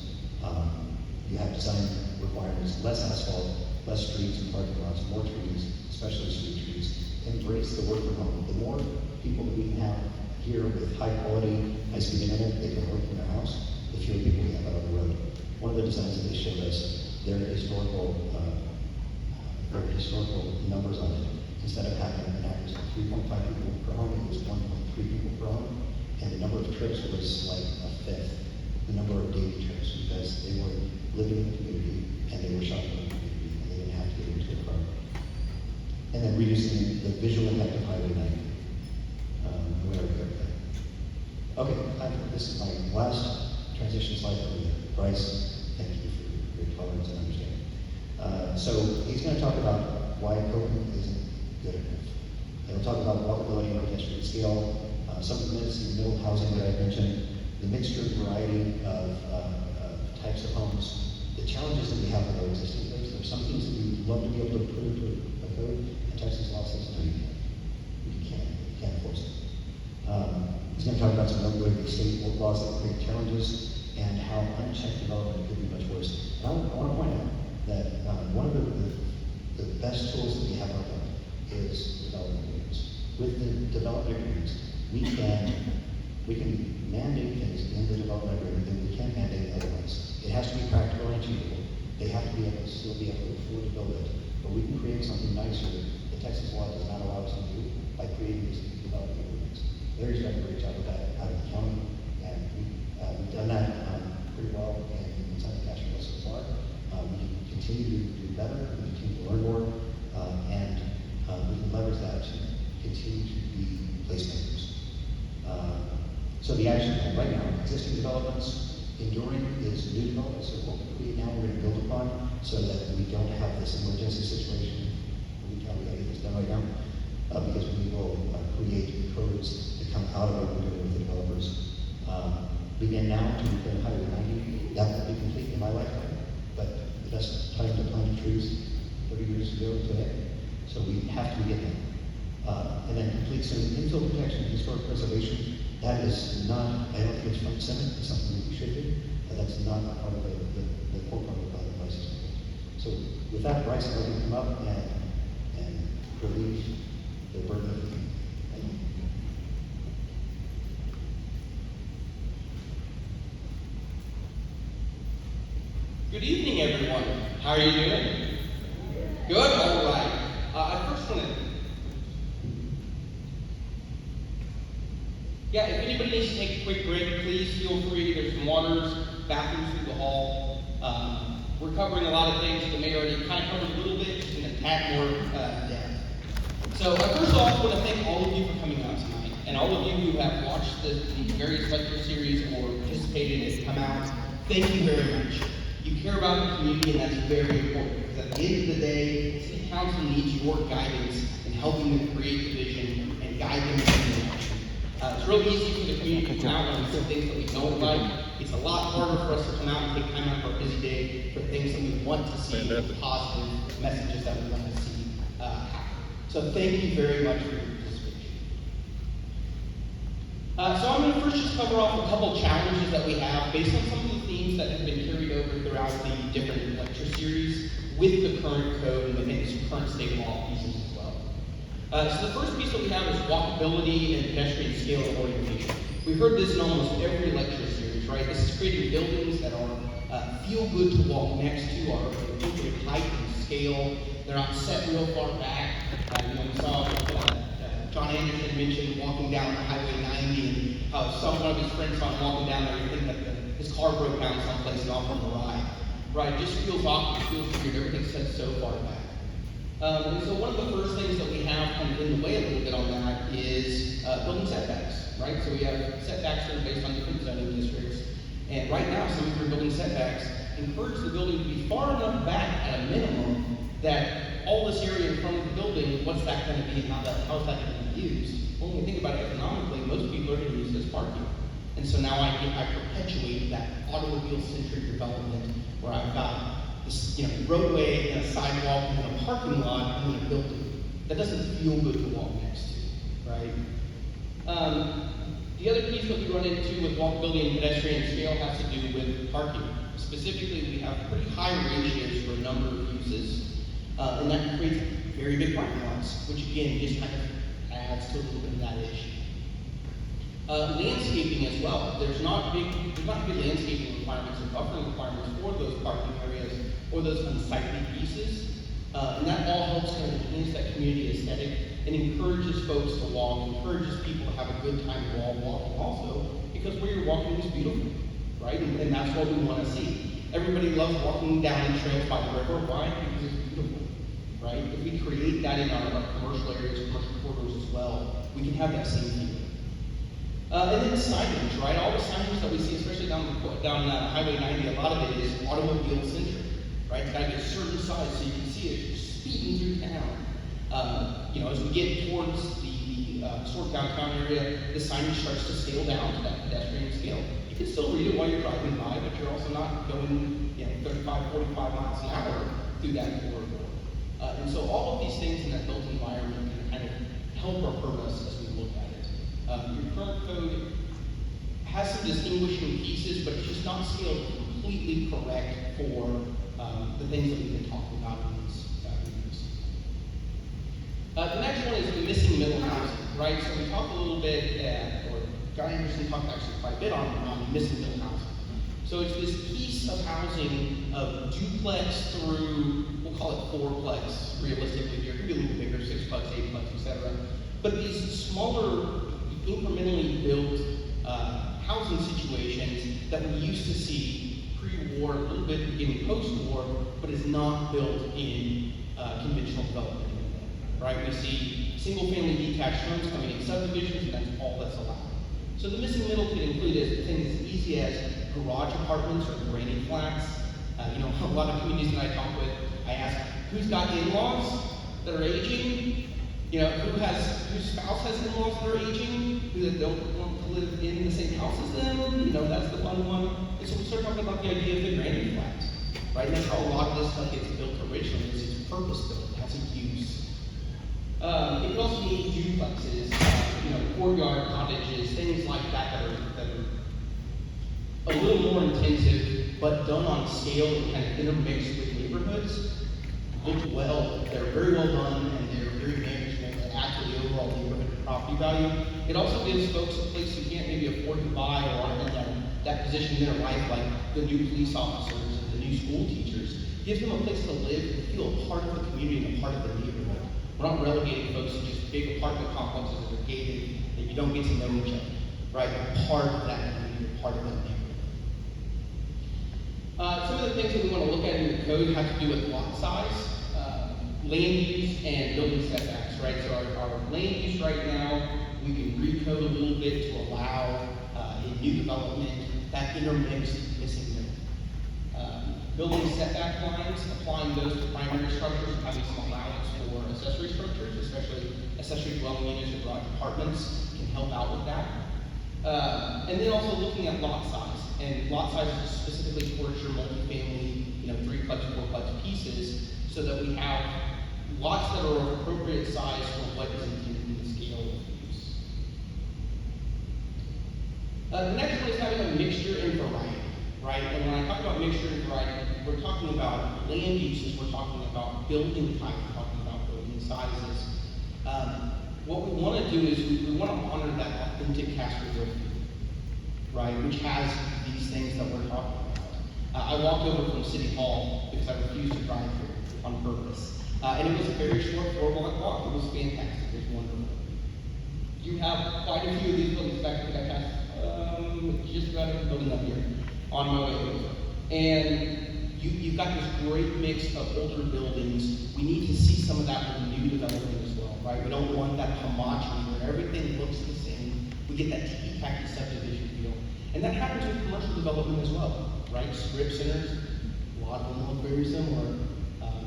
Speaker 1: You have design requirements, less asphalt, less streets and parking lots, more trees, especially street trees. Embrace the work from home. The more people that we can have here with high quality, high-speed internet, they can work from their house, the fewer people we have out on the road. One of the designs that they showed us, their historical numbers on it. Instead of having an average of 3.5 people per home, it was 1.3 people per home, and the number of trips was like a fifth the number of daily trips because they were living in the community and they were shopping in the community and they didn't have to get into a car. And then reducing the visual impact of Highway 90. We already covered that. Okay, this is my last transition slide for you. Bryce, thank you for your tolerance and understanding. So he's going to talk about why Copeland isn't good enough. And we'll talk about walkability and pedestrian scale, some of the myths in the middle housing that I mentioned, the mixture and variety of types of homes, the challenges that we have with our existing codes. There are some things that we'd love to be able to put into a code, and Texas law says no, you can't. You can't force it. He's going to talk about some other state laws that create challenges and how unchecked development could be much worse. And I want to point out that one of the best tools that we have out there is development agreements. With the development agreements, we can mandate things in the development agreement that we can't mandate otherwise. It has to be practical and achievable. They have to be able to still be able to afford to build it. But we can create something nicer that the Texas law does not allow us to do by creating these development agreements. Larry's done a great job with that out of the county, and we've done that pretty well in Southern Castro so far. We can continue to do better, we can continue to learn more, and we can leverage that to continue to be placemakers. So the action plan right now, existing developments, enduring is new development, so what we create now we're going to build upon so that we don't have this emergency situation. We can't get this done right now because we will create codes that come out of what we're doing with the developers. Begin now to repair Highway 90. That will be complete in my lifetime, but the best time to plant trees 30 years ago today. So we have to begin now. And then complete some infill protection and historic preservation. That is not, I don't think it's front and center, it's something that we should do, but that's not part of the core part of the license. So with that, Bryce, I'd like to come up and relieve the burden of the thing. Thank you.
Speaker 2: Good evening, everyone. How are you doing? Good? All right. I first want to... Yeah, if anybody needs to take a quick break, please feel free. There's some waters, bathrooms through the hall. We're covering a lot of things that may already kind of covered a little bit, just in a tad more depth. So first off, I want to thank all of you for coming out tonight, and all of you who have watched the various lecture series or participated in it come out. Thank you very much. You care about the community, and that's very important, because at the end of the day, City Council needs your guidance in helping them create the vision and guide them in the direction. It's real easy for the community to come out on some things that we don't like. It's a lot harder for us to come out and take time out of our busy day for things that we want to see, positive messages that we want to see happen. So thank you very much for your participation. So I'm going to first just cover off a couple challenges that we have based on some of the themes that have been carried over throughout the different lecture series with the current code and within its current state law pieces as well. So the first piece that we have is walkability and pedestrian scale and orientation. We've heard this in almost every lecture series, right? This is creating buildings that are feel good to walk next to, are appropriate height and scale. They're not set real far back. We saw John Anderson mentioned walking down Highway 90 and how one of his friends saw him walking down there and thinking that his car broke down someplace and off on the ride. Right, it just feels awkward, it feels weird, everything's set so far back. And so one of the first things that we have kind of in the way a little bit on that is building setbacks, right? So we have setbacks that are based on different zoning districts. And right now, some of your building setbacks encourage the building to be far enough back at a minimum that all this area in front of the building, what's that going to be and how's that going to be used? Well, when we think about it economically, most people are going to use it as parking. And so now I perpetuate that automobile-centric development where I've got this, roadway and a sidewalk and then a parking lot and then a building. That doesn't feel good to walk next to, right? The other piece that we run into with walkability and pedestrian scale has to do with parking. Specifically, we have pretty high ratios for a number of uses, and that creates very big parking lots, which again just kind of adds to a little bit of that issue. Landscaping as well. There's not big landscaping requirements or buffering requirements for those parking areas or those unsightly pieces. And that all helps kind of enhance that community aesthetic and encourages folks to walk, encourages people to have a good time while walking also, because where you're walking is beautiful, right? And that's what we want to see. Everybody loves walking down trails by the river. Why? Because it's beautiful, right? If we create that in our commercial areas, commercial corridors as well, we can have that same feeling. And then signage, right? All the signage that we see, especially down Highway 90, a lot of it is automobile-centric, right? It's got to be a certain size so you can see it as you're speeding through town. As we get towards the historic downtown area, the signage starts to scale down to that pedestrian scale. You can still read it while you're driving by, but you're also not going 35, 45 miles an hour through that corridor. And so all of these things in that built environment can kind of help or hurt us as we look at it. Your current code has some distinguishing pieces, but it's just not scaled completely correct for the things that we've been talking about in these meetings. The next one is the missing middle housing, right? So we talked a little bit, or John Anderson talked actually quite a bit on missing middle housing. So it's this piece of housing of duplex through, we'll call it fourplex, realistically here. It could be a little bigger, sixplex, eightplex, etc. But these smaller, incrementally built housing situations that we used to see pre-war, a little bit beginning post-war, but is not built in conventional development anymore, right? We see single-family detached homes coming in subdivisions, and that's all that's allowed. So the missing middle can include things as easy as garage apartments or granny flats. A lot of communities that I talk with, I ask, who's got in-laws that are aging? Whose spouse has in-laws that are aging, who don't want to live in the same house as them? That's the fun one. And so we start talking about the idea of the granny flats, right? And that's how a lot of this stuff gets built originally, is it's purpose-built, it has a use. It can also mean duplexes, courtyard cottages, things like that that are a little more intensive, but done on scale and kind of intermixed with neighborhoods. Look well, they're very well done, and they're very manageable to add to the overall neighborhood property value. It also gives folks a place who can't maybe afford to buy or aren't in that position in their life, like the new police officers and the new school teachers. Gives them a place to live and feel a part of the community and a part of the neighborhood. We're not relegating folks to just big apartment complexes that are gated that you don't get to know each other, right? You're part of that community, you're part of that neighborhood. Some of the things that we want to look at in the code have to do with lot size, land use, and building setbacks, right? So our land use right now, we can recode a little bit to allow in new development that intermixed missing middle. Building setback lines, applying those to primary structures, and having some allowance for accessory structures, especially accessory dwelling units or garage apartments, can help out with that. And then also looking at lot size. And lot size is specifically towards your multifamily, 3-plex, 4-plex pieces, so that we have lots that are of appropriate size for what is intended in the scale of use. The next one is having a mixture and variety, right? And when I talk about mixture and variety, we're talking about land uses, we're talking about building type, we're talking about building sizes. What we want to do is we want to honor that authentic Castro Grove, right, which has these things that we're talking about. I walked over from City Hall because I refused to drive here on purpose. And it was a very short 4-block walk. It was fantastic. It was wonderful. You have quite a few of these buildings. In fact, I think I passed just about every building up here on my way over. And you've got this great mix of older buildings. We need to see some of that with new development as well, right? We don't want that homogeny where everything looks the same. We get that ticky-tacky subdivision feel. And that happens with commercial development as well, right? Strip centers, a lot of them look very similar.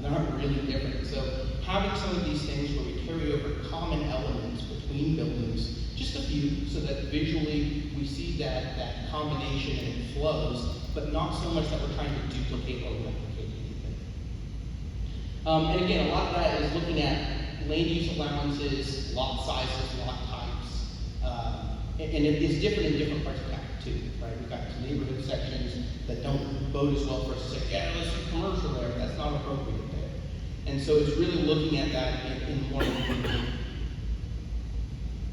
Speaker 2: They're not really different. So having some of these things where we carry over common elements between buildings, just a few, so that visually we see that combination and it flows, but not so much that we're trying to duplicate or replicate anything. And again, a lot of that is looking at land use allowances, lot sizes, lot types, and it is different in different parts of town too, right? We've got some neighborhood sections that don't bode as well for us to say, yeah, let's do commercial there. That's not appropriate there. And so it's really looking at that in more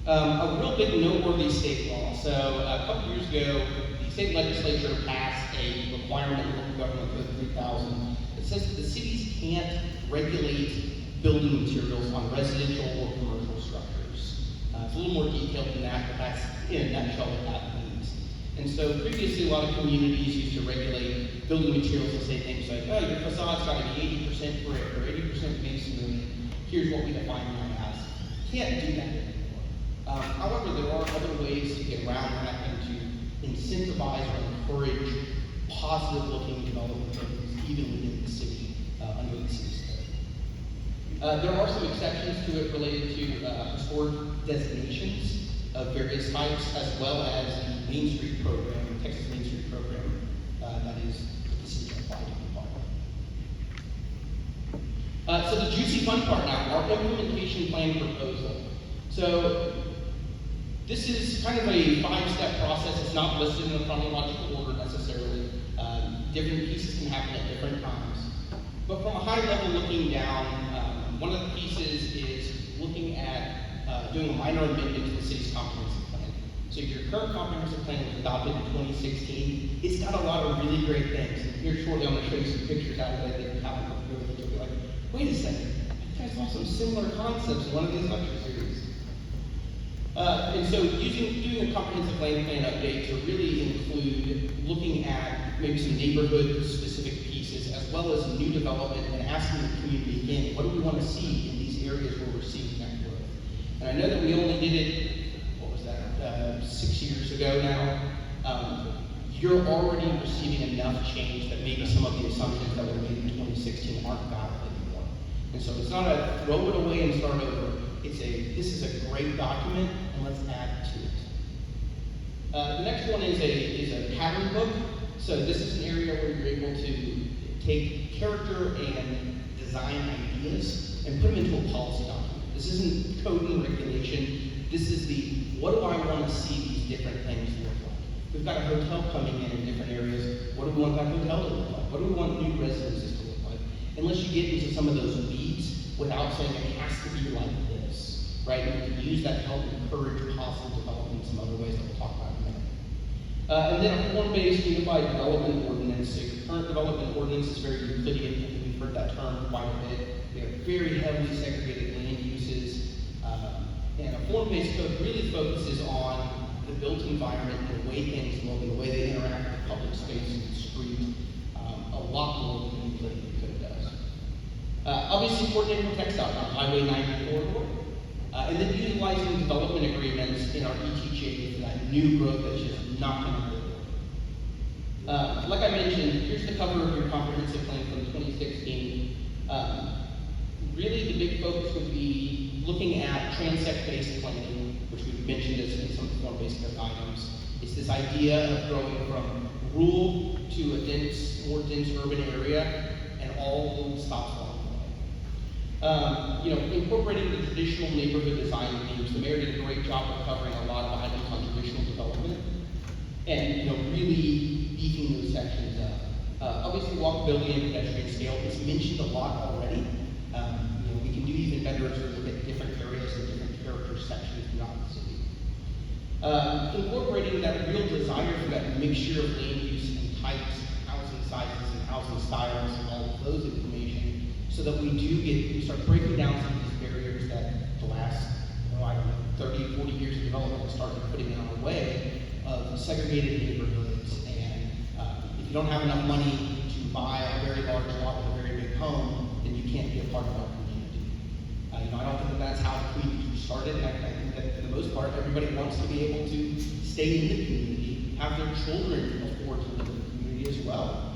Speaker 2: a real big noteworthy state law. So a couple years ago, the state legislature passed a requirement in local government code 3000 that says that the cities can't regulate building materials on residential or commercial structures. It's a little more detailed than that, but that's in a nutshell what that means. And so previously, a lot of communities used to regulate building materials and say things like, oh, your facade's got to be 80% brick or 80% masonry. Here's what we define that as. Can't do that anymore. However, there are other ways to get around that and to incentivize or encourage positive-looking development things, even within the city, under the city's code. There are some exceptions to it related to historic designations of various types, as well as the Main Street program, the Texas Main Street program, that is the city applied to be part of. So the juicy fun part now, our implementation plan proposal. So this is kind of a 5-step process. It's not listed in a chronological order necessarily. Different pieces can happen at different times. But from a high level looking down, one of the pieces is looking at doing a minor amendment to the city's comprehensive plan. So your current comprehensive plan was adopted in 2016. It's got a lot of really great things. And here shortly I'm going to show you some pictures out of it that you haven't looked through. You'll be like, wait a second, you guys saw some similar concepts in one of these lecture series. And so doing a comprehensive land plan update to really include looking at maybe some neighborhood specific pieces as well as new development and asking the community again, what do we want to see in these areas where we're seeing that growth? And I know that we only did it, 6 years ago now. You're already receiving enough change that maybe some of the assumptions that were made in 2016 aren't valid anymore. And so it's not a throw it away and start over. It's this is a great document, and let's add to it. The next one is a pattern book. So this is an area where you're able to take character and design ideas and put them into a policy document. This isn't code and regulation. This is what do I want to see these different things look like? We've got a hotel coming in different areas. What do we want that hotel to look like? What do we want new residences to look like? Unless you get into some of those weeds without saying it has to be like this, right? And we can use that to help encourage positive development in some other ways that we'll talk about in a minute. And then a form-based unified development ordinance. So your current development ordinance is very Euclidean. I think we've heard that term quite a bit. We have very heavily segregated land uses. And a form-based code really focuses on the built environment and the way things look and the way they interact with public space and the street a lot more than the Euclidean code does. Obviously, coordinating with TxDOT on Highway 90 corridor. And then utilizing development agreements in our ETJ for that new growth that's just not going to grow. Like I mentioned, here's the cover of your comprehensive plan from 2016. Really, the big focus would be looking at transect-based planning, which we've mentioned as in some form-based items. It's this idea of growing from rural to a more dense urban area, and all stops along the way. Incorporating the traditional neighborhood design themes. The mayor did a great job of covering a lot of items on traditional development, and really beefing those sections up. Obviously, walkability and pedestrian scale is mentioned a lot already. We can do even better as we look at different areas and different character sections throughout the city. Incorporating that real desire for that mixture of land use and types, housing sizes and housing styles and all of those information, so that we start breaking down some of these barriers that the last, 30, 40 years of development that started putting in our way of segregated neighborhoods. And if you don't have enough money to buy a very large lot with a very big home, then you can't be a part of our community. I don't think that that's how we started. And I think that for the most part, everybody wants to be able to stay in the community, have their children afford to live in the community as well.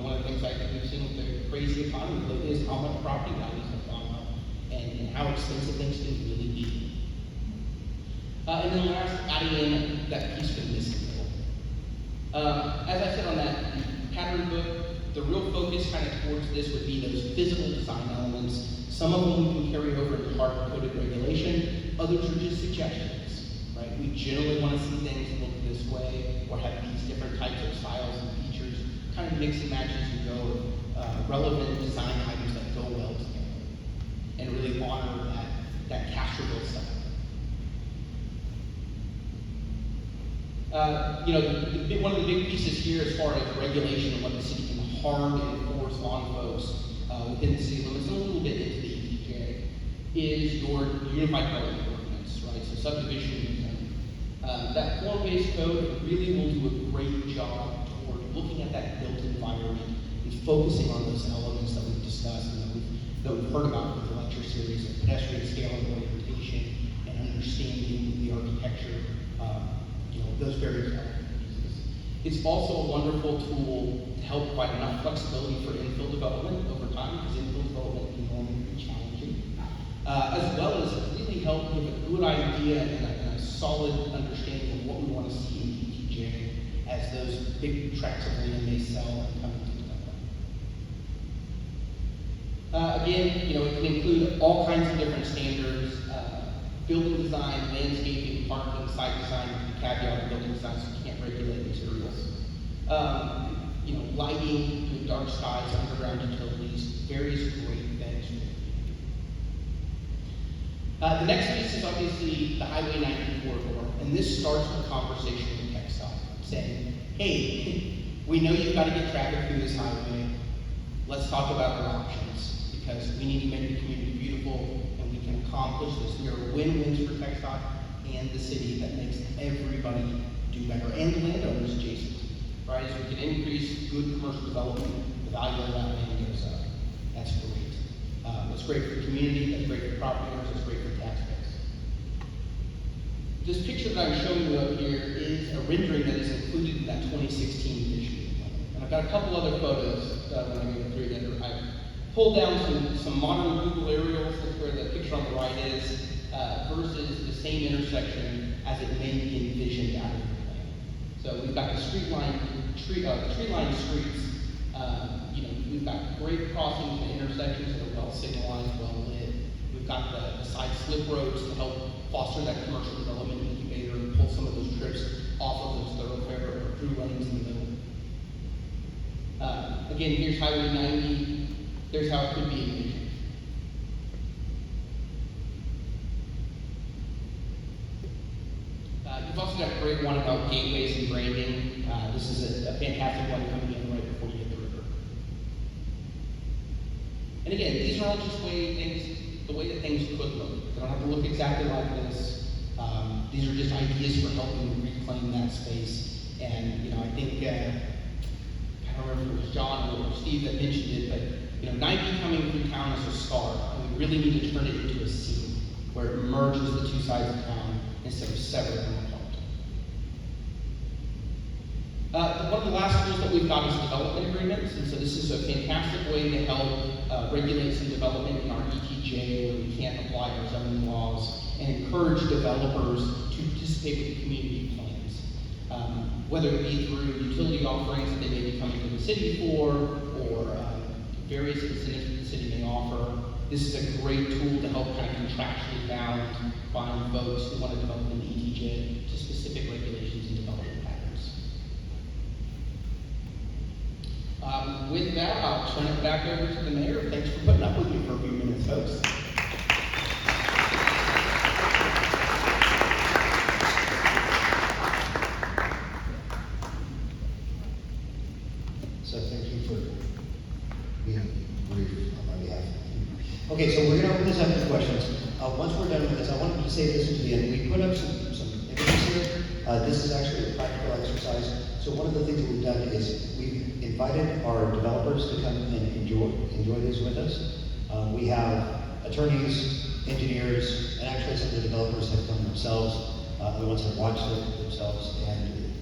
Speaker 2: One of the things I think we've seen with the crazy economy lately is how much property values have gone up and how expensive things can really be. And then last, adding in that piece for the missing middle. As I said on that pattern book, the real focus kind of towards this would be those physical design elements. Some of them we can carry over into hard-coded regulation, others are just suggestions, right? We generally want to see things look this way or have these different types of styles and features, kind of mix and match as you go, relevant design items that go well together, and really honor that Castroville style. One of the big pieces here as far as regulation and what the city can hard enforce on folks within the city limits and a little bit into the ETJ is your unified development ordinance, right? So subdivision. That form-based code really will do a great job toward looking at that built environment and focusing on those elements that we've discussed and that we've heard about with the lecture series of pedestrian scale and orientation and understanding the architecture, those various element pieces. It's also a wonderful tool to help provide enough flexibility for infill development over time, because infill development can normally be challenging, as well as really help give a good idea and a solid understanding of what we want to see in ETJ as those big tracts of land may sell and come into development. Again, it can include all kinds of different standards, building design, landscaping, parking, site design, with the caveat of building design, so you can't regulate materials. Lighting, dark skies, underground utilities, various great things. The next piece is obviously the Highway 90 corridor, and this starts the conversation with TxDOT, saying, hey, we know you've got to get traffic through this highway. Let's talk about our options, because we need to make the community beautiful, and we can accomplish this. We are win-wins for TxDOT and the city that makes everybody do better, and the landowners adjacent, right? As we can increase good commercial development, the value of that land goes up. That's great. That's great for the community, that's great for property owners, that's great for taxpayers. This picture that I'm showing you up here is a rendering that is included in that 2016 vision. And I've got a couple other photos when I go through that. I pulled down some modern Google aerials. That's where the picture on the right is, versus the same intersection as it may be envisioned out of the plan. So we've got the tree-lined streets. We've got great crossings and intersections that are well signalized, well lit. We've got the side slip roads to help foster that commercial development incubator and pull some of those trips off of those thoroughfare or through lanes in the middle. Again, here's Highway 90. There's how it could be envisioned. You've also got a great one about gateways and branding. This is a fantastic one coming in right before you hit the river. And again, these are all just the way that things could look. They don't have to look exactly like this. These are just ideas for helping reclaim that space. And I think I don't remember if it was John or Steve that mentioned it, but 90 coming through town is a star, and we really need to turn it into a scene where it merges the two sides of town instead of severing them apart. One of the last tools that we've got is development agreements, and so this is a fantastic way to help regulate some development in our ETJ where we can't apply our zoning laws, and encourage developers to participate with the community plans. Whether it be through utility offerings that they may be coming to the city for, or various incentives that the city may offer. This is a great tool to help kind of contractually bind folks who want to develop in the ETJ to specific regulations and development patterns. With that, I'll turn it back over to the mayor. Thanks for putting up with me for a few minutes, folks.
Speaker 3: So thank you for being brief on my behalf.
Speaker 1: Okay, so we're gonna open this up to questions. Once we're done with this, I wanted to say this to the end. We put up some images here. This is actually a practical exercise. So one of the things that we've done is we've invited our developers to come and enjoy this with us. We have attorneys, engineers, and actually some of the developers have come themselves. Other ones have watched it themselves, and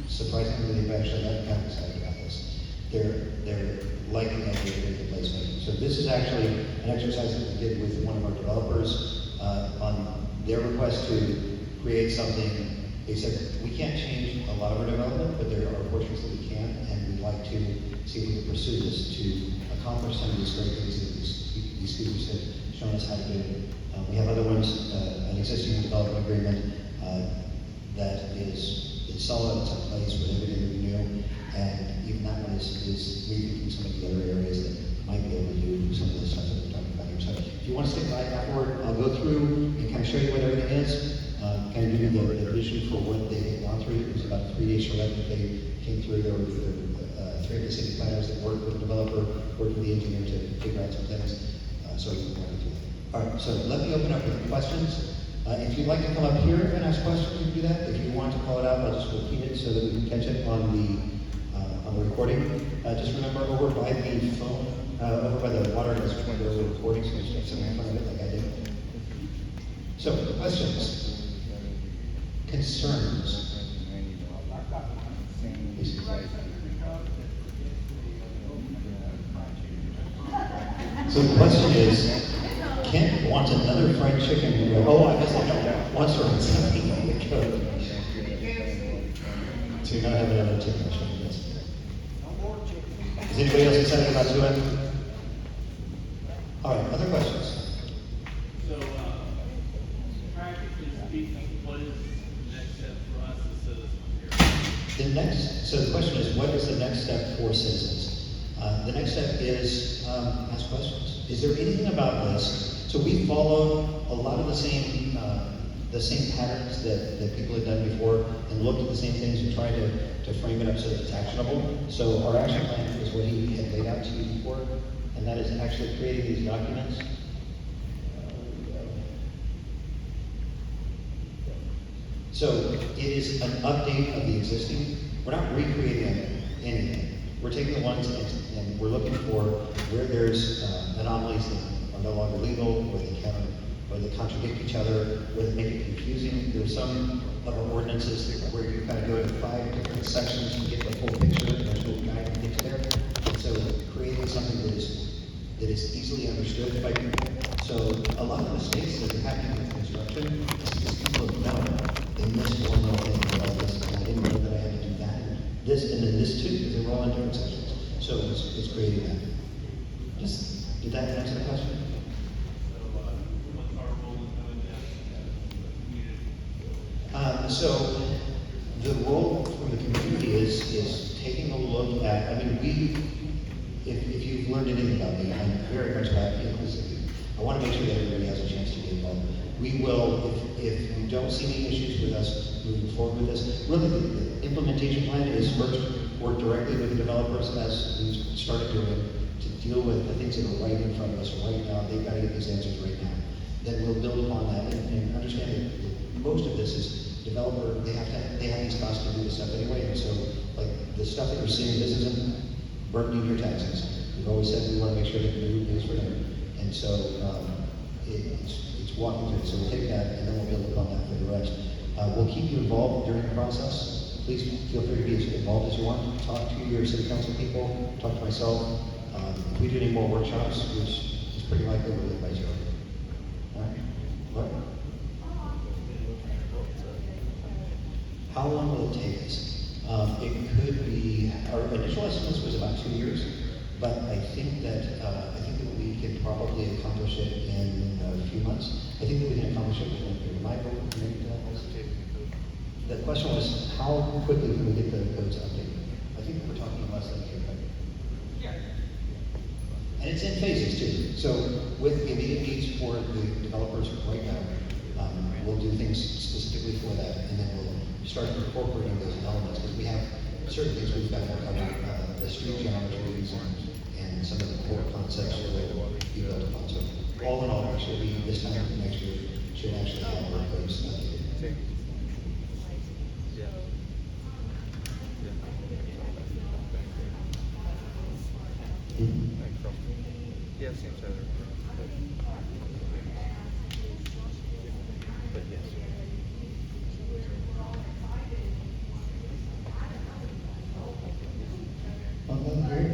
Speaker 1: surprisingly, they've actually gotten kind of excited about this. They're liking the idea of the placemaking. So this is actually an exercise that we did with one of our developers on their request to create something. They said, we can't change a lot of our development, but there are portions that we can, and we'd like to see if we can pursue this to accomplish some of these great things that these speakers have shown us how to do. We have other ones, an existing development agreement that is solid, it's in place with everything that we knew, and even that one is rethinking some of the other areas that might be able to do some of the stuff that we're talking about here. So if you want to stick by afterward, I'll go through and kind of show you what everything is, kind of give you the vision for what they've gone through. It was about a 3-day charrette that they came through. There were 3 of the city planners that worked with the developer, worked with the engineer to figure out some things. So we can walk you through that. All right, so let me open up with questions. If you'd like to come up here and ask questions, you can do that. If you want to call it out, I'll just repeat it so that we can catch it on the recording. Just remember, over by the phone, over by the water, is where we're recording, so you have something in front of it like I did. So, questions? Concerns? So the question is, Kent wants another fried chicken. Oh, I guess I don't. Once or something. So you're gonna have another chicken. Yes. Is anybody else excited about doing it? All right, other questions?
Speaker 3: So, practically speaking, what is the next step for us as citizens here?
Speaker 1: So the question is, what is the next step for citizens? The next step is ask questions. Is there anything about this? So we follow a lot of the same patterns that people have done before, and looked at the same things and tried to frame it up so that it's actionable. So our action plan is what he had laid out to you before, and that is actually creating these documents. So it is an update of the existing. We're not recreating anything. We're taking the ones and we're looking for where there's anomalies that are no longer legal, or they contradict each other, where they make it confusing. There's some of our ordinances where you kind of go into 5 different sections to get the full picture, and there's a little guide to get there. And so creating something that is easily understood by people. So a lot of mistakes that are happening with construction is because people have known they missed one little thing about this, and I didn't know that I had to do that. This and then this too, because they were all in different sections. So it's creating that. Just, did that answer the question?
Speaker 3: So, what's our role in doing that?
Speaker 1: So the role from the community is taking a look at, I mean, if you've learned anything about me, I'm very much about inclusivity. I want to make sure that everybody has a chance to get involved. We will, if you don't see any issues with us moving forward with this, really the implementation plan is first work directly with the developers, as we've started doing, to deal with the things that are right in front of us right now. They've got to get these answers right now. Then we'll build upon that and understand that most of this is developer, they have these costs to do this stuff anyway. And so, like, the stuff that you're seeing, this isn't burdening your taxes. We've always said we want to make sure that the pays for them. And so it's walking through it. So we'll take that and then we'll build upon that for the rest. We'll keep you involved during the process. Please feel free to be as involved as you want. Talk to your city council people, talk to myself. If we do any more workshops, which is pretty likely we'll invite you. All right? What? How long will it take us? It could be, our initial estimates was about 2 years, but I think that we can probably accomplish it in a few months. I think that we can accomplish it within a year. Michael, maybe that was the question was, how quickly can we get the codes updated? I think we're talking less than a year, right?
Speaker 2: Yeah.
Speaker 1: And it's in phases too. So with the immediate needs for the developers right now, we'll do things specifically for that, and then we'll start incorporating those elements, because we have certain things we've got to work on, the street geometries and some of the core concepts that will be built upon. So all in all, actually, this time next year, should actually have our codes updated. Mhm.
Speaker 4: Yeah, seems so. But yes.
Speaker 1: Okay, great.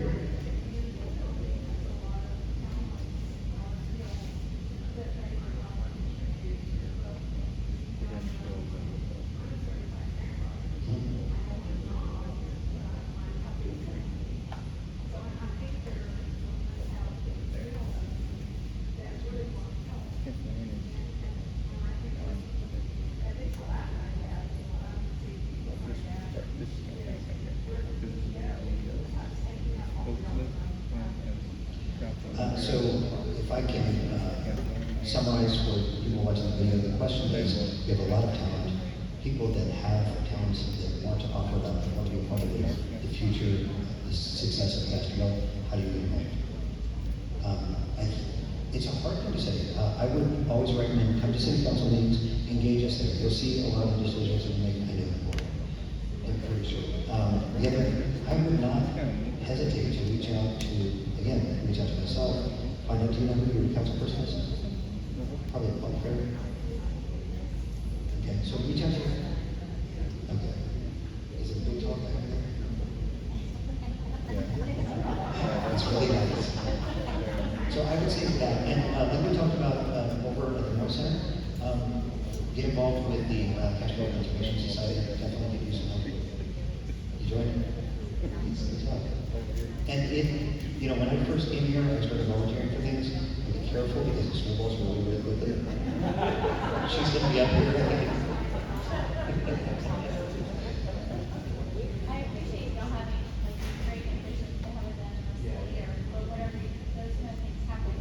Speaker 1: So if I can summarize for people watching the video, the question is, we have a lot of talent, people that have talents that want to offer that, want to be a part of the future, the success of Castro. How do you get involved? It's a hard thing to say. I would always recommend come to city council meetings, engage us there. You'll see a lot of the decisions we make. I know the board. I'm pretty sure. The other, I would not hesitate to reach out to, again, reach out to myself, find out, do you know who your council person is? Probably a public prayer. Okay, so reach out to her. Okay. Is it a big talk back there? That's really nice. So I would say that, and like we talked about over at the North Center, get involved with the Castro Conservation Society. Definitely give you some help. You join it? It's tough. And if, you know, when I first came here, I started volunteering for things. Be careful because it snowballs really, really quickly. She's going to be up here, I think.
Speaker 5: I appreciate y'all having like great ambitions to have it done in the school year, but whenever those kind of things happen,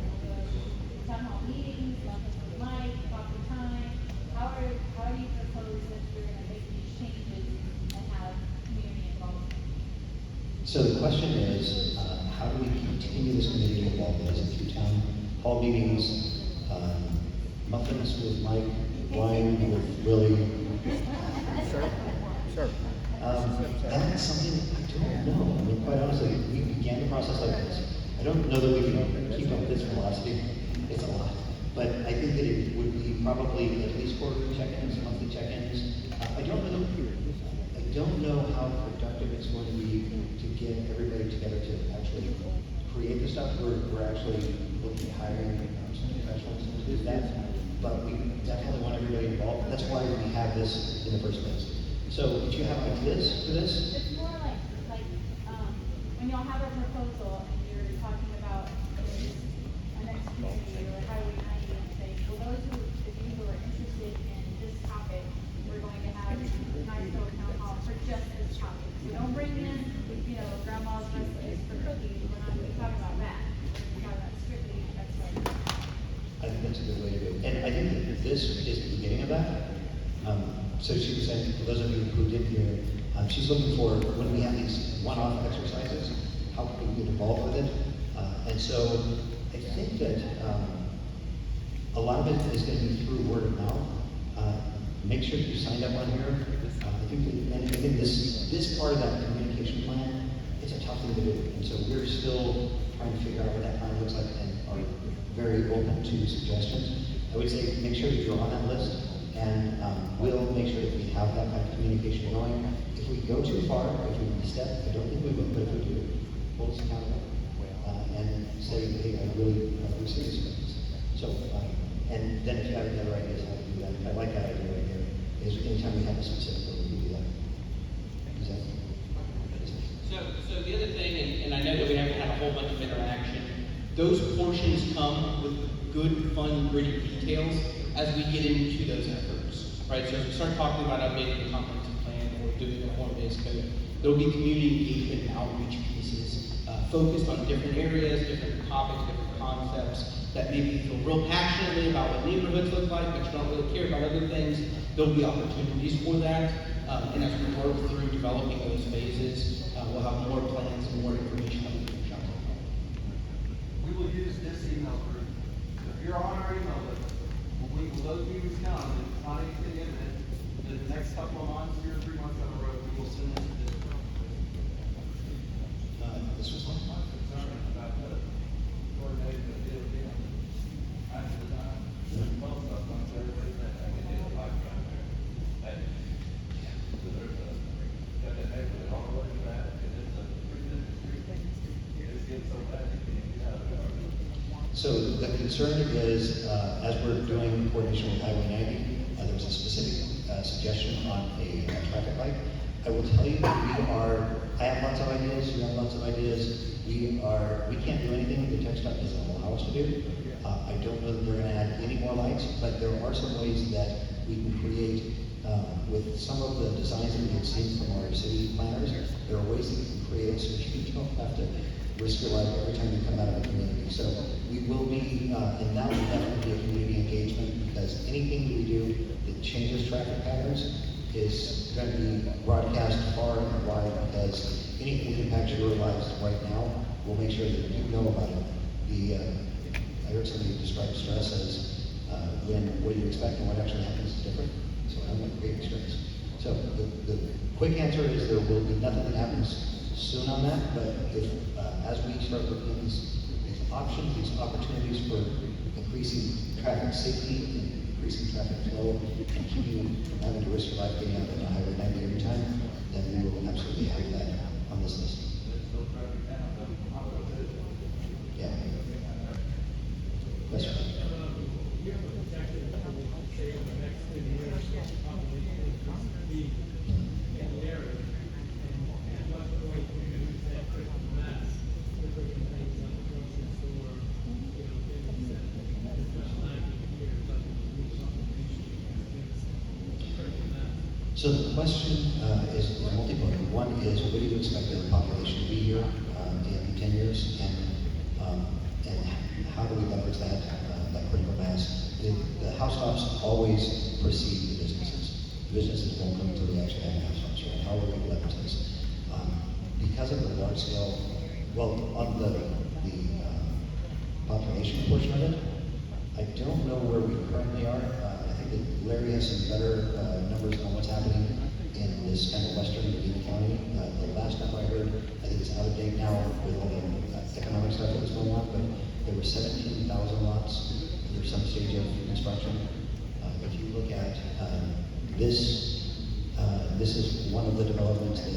Speaker 5: town hall meetings, office of life, proper time, how do you propose that you're gonna make these changes and have community involvement?
Speaker 1: So the question is, how do we continue this community involvement? Is it through town hall meetings, muffins with Mike, wine with Willie?
Speaker 4: Sure.
Speaker 1: That's something I don't know. I mean, quite honestly, we began the process like this. I don't know that we can keep up this velocity. It's a lot. But I think that it would be probably at least quarterly check-ins, monthly check-ins. I don't know how productive it's going to be to get everybody together to actually create the stuff. We're actually looking at hiring some professionals to do that. But we definitely want everybody involved. That's why we have this in the first place. So if you have ideas for this,
Speaker 5: It's more like, when y'all have a proposal and you're talking about a next community or highway 90 and say, well, those of you who are interested in this topic, we're going to have Niceville Town Hall for just this topic. So don't bring in, you know, grandma's recipes for cookies, we're not gonna be talking about that. We're talking about strictly X, Y, Z.
Speaker 1: I think that's a good way to do it. And I think that this is the beginning of that. So she was saying, for those of you who didn't hear, she's looking for, when we have these one-off exercises, how can we get involved with it? And so I think that a lot of it is going to be through word of mouth. Make sure you signed up on here. I think that, and I think this part of that communication plan, it's a tough thing to do. And so we're still trying to figure out what that plan looks like and are very open to suggestions. I would say make sure that you're on that list. And we'll make sure that we have that kind of communication going. If we go too far, if we step, I don't think we will, but if we do, hold us accountable. And say, hey, I'm really serious about this. So, and then if you have any other ideas how to do that, I like that idea right there, is anytime we have a specific way we do that. Is that?
Speaker 2: So the other thing, and I know that we haven't had a whole bunch of interaction, those portions come with good, fun, gritty details as we get into those efforts, right? So as we start talking about updating the comprehensive plan or doing a form-based code, there'll be community engagement and outreach pieces focused on different areas, different topics, different concepts that maybe you feel real passionately about what neighborhoods look like, but you don't really care about other things. There'll be opportunities for that. And as we work through developing those phases, we'll have more plans and more information that we can share.
Speaker 6: We will use this email group. So if you're on
Speaker 3: those meetings come, and it's not anything imminent, in the next couple of months, 2 or 3 months down the road, we will send it to the.
Speaker 1: This was one.
Speaker 3: My concern about the coordinating the deal again, after the time, most of them, everybody's like, I can do the pipeline there. Hey, so there's a, got that neighborhood all the way to that, and it's a pretty good street. It's getting so bad, you can't get out of there.
Speaker 1: So the concern is, as we're doing coordination with Highway 90, there was a specific suggestion on a traffic light. I will tell you that I have lots of ideas, you have lots of ideas. We can't do anything the tech stuff doesn't allow us to do. I don't know that they're gonna add any more lights, but there are some ways that we can create, with some of the designs that we have seen from our city planners, there are ways that we can create it so that you don't have to risk your life every time you come out of a community. So we will be, and that will definitely be a community engagement, because anything that we do that changes traffic patterns is going to be broadcast far and wide, because anything that impacts your lives right now, we'll make sure that you know about it. I heard somebody describe stress as what do you expect and what actually happens is different. So I want a great experience. So the quick answer is there will be nothing that happens soon on that, but if, as we start looking at these options, these opportunities for increasing traffic safety and increasing traffic flow and keeping you from having to risk your life getting out on Highway 90 every time, then we will absolutely have that on this list. Yeah. That's right.
Speaker 6: You have a projection, say, in the next 10 years, population increase be in the area, and at what point do you use that critical mass to bring in things like the grocery store, you know, things that it's not lacking here, but we something critical mass.
Speaker 1: So the question is multi-part. One is, what do you expect the population to be here in 10 years, and how do we leverage that critical mass? The house tops always precede the businesses. The businesses won't come until we actually have house tops, right? How are we going to leverage this? Because of the large scale, well, on the population portion of it, I don't know where we currently are. I think that Larry has some better numbers on what's happening in this kind of western Medina County. The last time I heard, I think it's out of date now with all the economic stuff that was going on, but there were 17,000 lots under some stage of construction. If you look at this is one of the developments that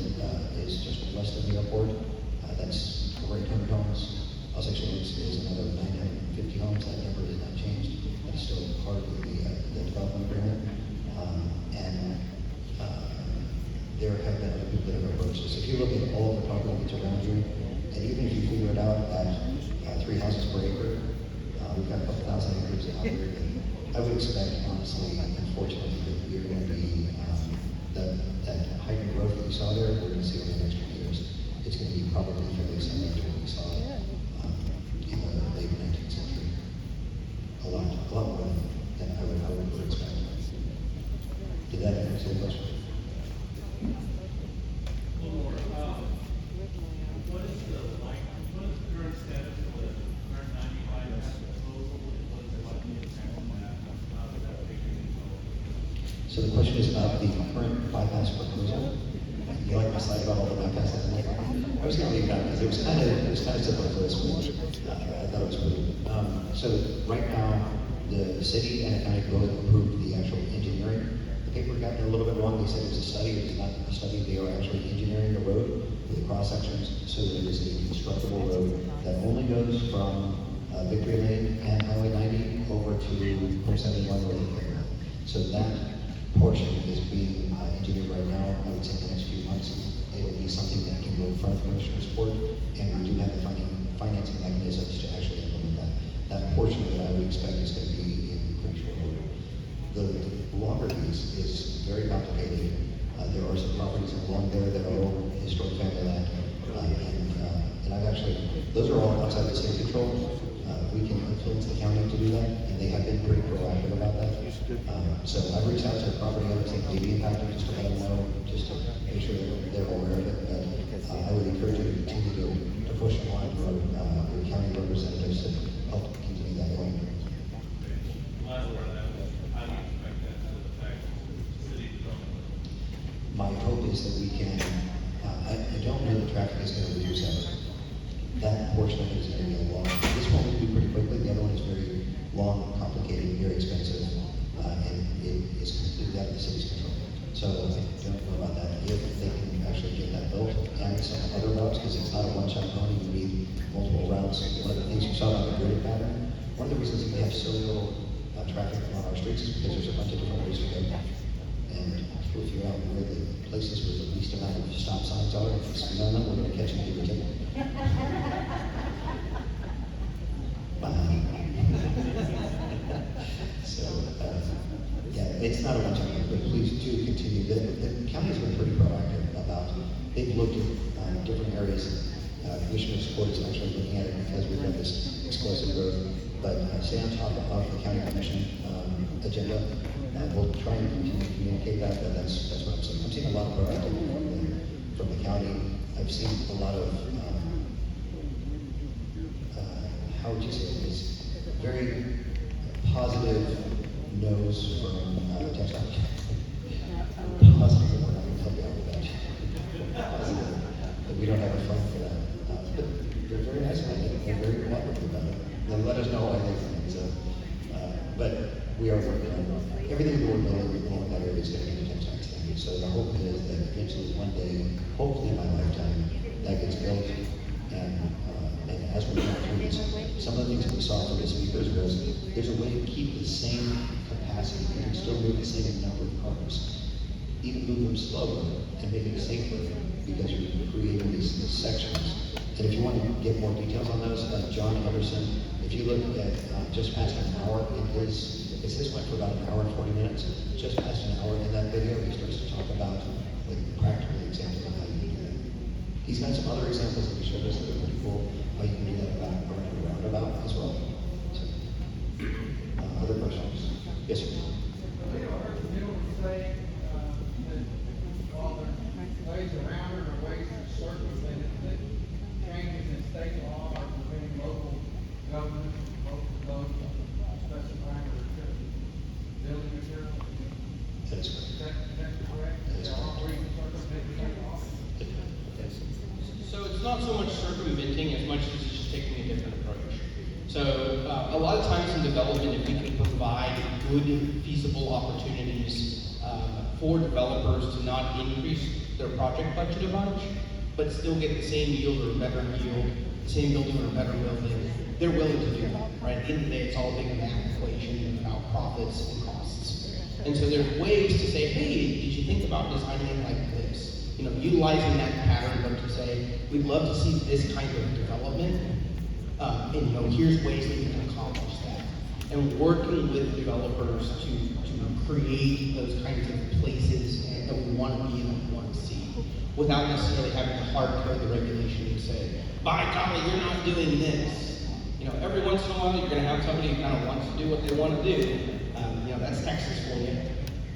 Speaker 1: is just west of the airport. That's over 800 homes. Osage Lakes is another 950 homes. That number has not changed. That's still part of the development agreement. There have been other people that have approached us. If you look at all of the property that's around you, and even if you figure it out at 3 houses per acre, we've got a couple thousand acres out there. I would expect, honestly, unfortunately, that we're going to be, that heightened growth that we saw there, we're going to see over the next few years. It's going to be probably fairly similar to what we saw in the late 19th century. A lot more than I would expect. Did that answer the question?
Speaker 3: What is the current status of the current 95 proposal, and what is like the impact on that? How does that figure into?
Speaker 1: So the question is about the current bypass proposal. You like my slide about all the bypasses? I was going to leave that because it was kind of simple for this one. I thought it was pretty. So right now, the city and the county both approved the actual engineering. The paper got a little bit wrong. They said it was a study. It was not a study. They are actually engineering the road with the cross sections, so that it is a constructible road that only goes from Victory Lane and Highway 90 over to 471 North Fairmount. So that portion is being engineered right now. I would say in the next few months, it will be something that can go in front of Commissioner's Court, and we do have the financing mechanisms to actually implement that. That portion of it I would expect is going to be in pretty short order. The longer piece is very complicated. There are some properties along there that are all historic family land, and I've actually, those are all outside the city control. We can influence the county to do that, and they have been pretty proactive about that. So I've reached out to the property owners that may be impacted, just to let them know, just to make sure that they're aware of it. But I would encourage you to continue to push along for your county representatives to help continue that going.
Speaker 3: Last part of that was, I
Speaker 1: ways that we can, I don't know that traffic is gonna reduce ever. That portion of it is gonna be a long, this one will do pretty quickly, the other one is very long, complicated, very expensive, and it is completely out of the city's control. So I don't know about that, if they can actually get that built, and some other routes, because it's not a one-shot pony, you need multiple routes. One of the things you saw about the graded pattern, one of the reasons that we have so little traffic on our streets is because there's a bunch of different ways to go. And if you're out where the places with the least amount of stop signs are, if you speed on them, we're gonna catch you and give you a ticket. Bye. So, yeah, it's not a one-time thing, but please do continue. The county's been pretty proactive about, they've looked at different areas. Commissioner Support is actually looking at it because we've got this explosive growth. But stay on top of the county commission agenda, and we'll try and continue to communicate that, but that's what I'm saying. I'm seeing a lot of proactive from the county. I've seen a lot of, how would you say it, is very positive no's from Texas. Positive, we're not going to help you out with that. Positive, but we don't have a fund for that. But they're very nice about it, they're very cooperative about it. They let us know what they think, so, but we are working on everything that we're building along that area is going to be to Texas standards. So the hope is that eventually one day, hopefully in my lifetime, that gets built, and as we go through this, some of the things that we saw from the speakers was there's a way to keep the same capacity, you can still move the same number of cars, even move them slower and make it safer because you're creating these sections. And if you want to get more details on those, John Henderson, if you look at just past an hour in his went for about an hour and 40 minutes, just past an hour in that video, he starts to talk about like practical examples of how you can do that. He's got some other examples that he showed us that are pretty cool, how you can do that around a roundabout as well. So, other questions? Yes, sir.
Speaker 7: You know, say, that all the ways around it or ways to circumvent it, that changes in state law are preventing local government, local codes, specifying or building material.
Speaker 1: That's correct.
Speaker 7: Is that correct?
Speaker 1: That is
Speaker 7: There are
Speaker 1: correct.
Speaker 7: ways to circumvent state law.
Speaker 1: Yes.
Speaker 2: So it's not so much circumventing as much as it's just taking a different approach. So a lot of times in development, if we can provide good feasible opportunities for developers to not increase their project budget a bunch, but still get the same yield or a better yield, the same building or a better building, they're willing to do that, right? At the end of the day, it's all a big math equation about profits and costs. And so there's ways to say, hey, did you think about designing it like this? You know, utilizing that pattern, but to say, we'd love to see this kind of development, and you know, here's ways that you can accomplish that. And working with developers to create those kinds of places that we want to be in and we want to see, without necessarily having to hard code the regulation and say, by golly, you're not doing this. You know, every once in a while, you're going to have somebody who kind of wants to do what they want to do. You know, that's Texas for you.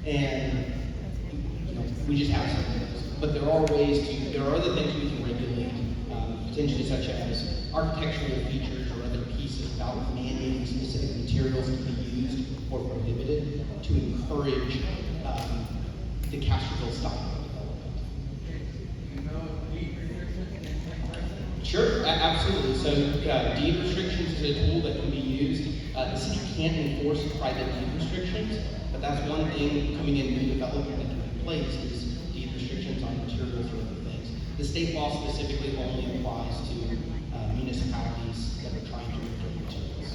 Speaker 2: And you know, we just have some of those. But there are ways to, there are other things we can regulate, potentially such as architectural features or other pieces about mandating specific materials to be used or prohibited to encourage the Castroville style of development.
Speaker 7: You know, deed restrictions and things like that.
Speaker 2: Sure, absolutely. So deed restrictions is a tool that can be used. The city can't enforce private deed restrictions, but that's one thing coming in new development that can be placed is deed restrictions on materials or other things. The state law specifically only applies to municipalities that are trying to return materials.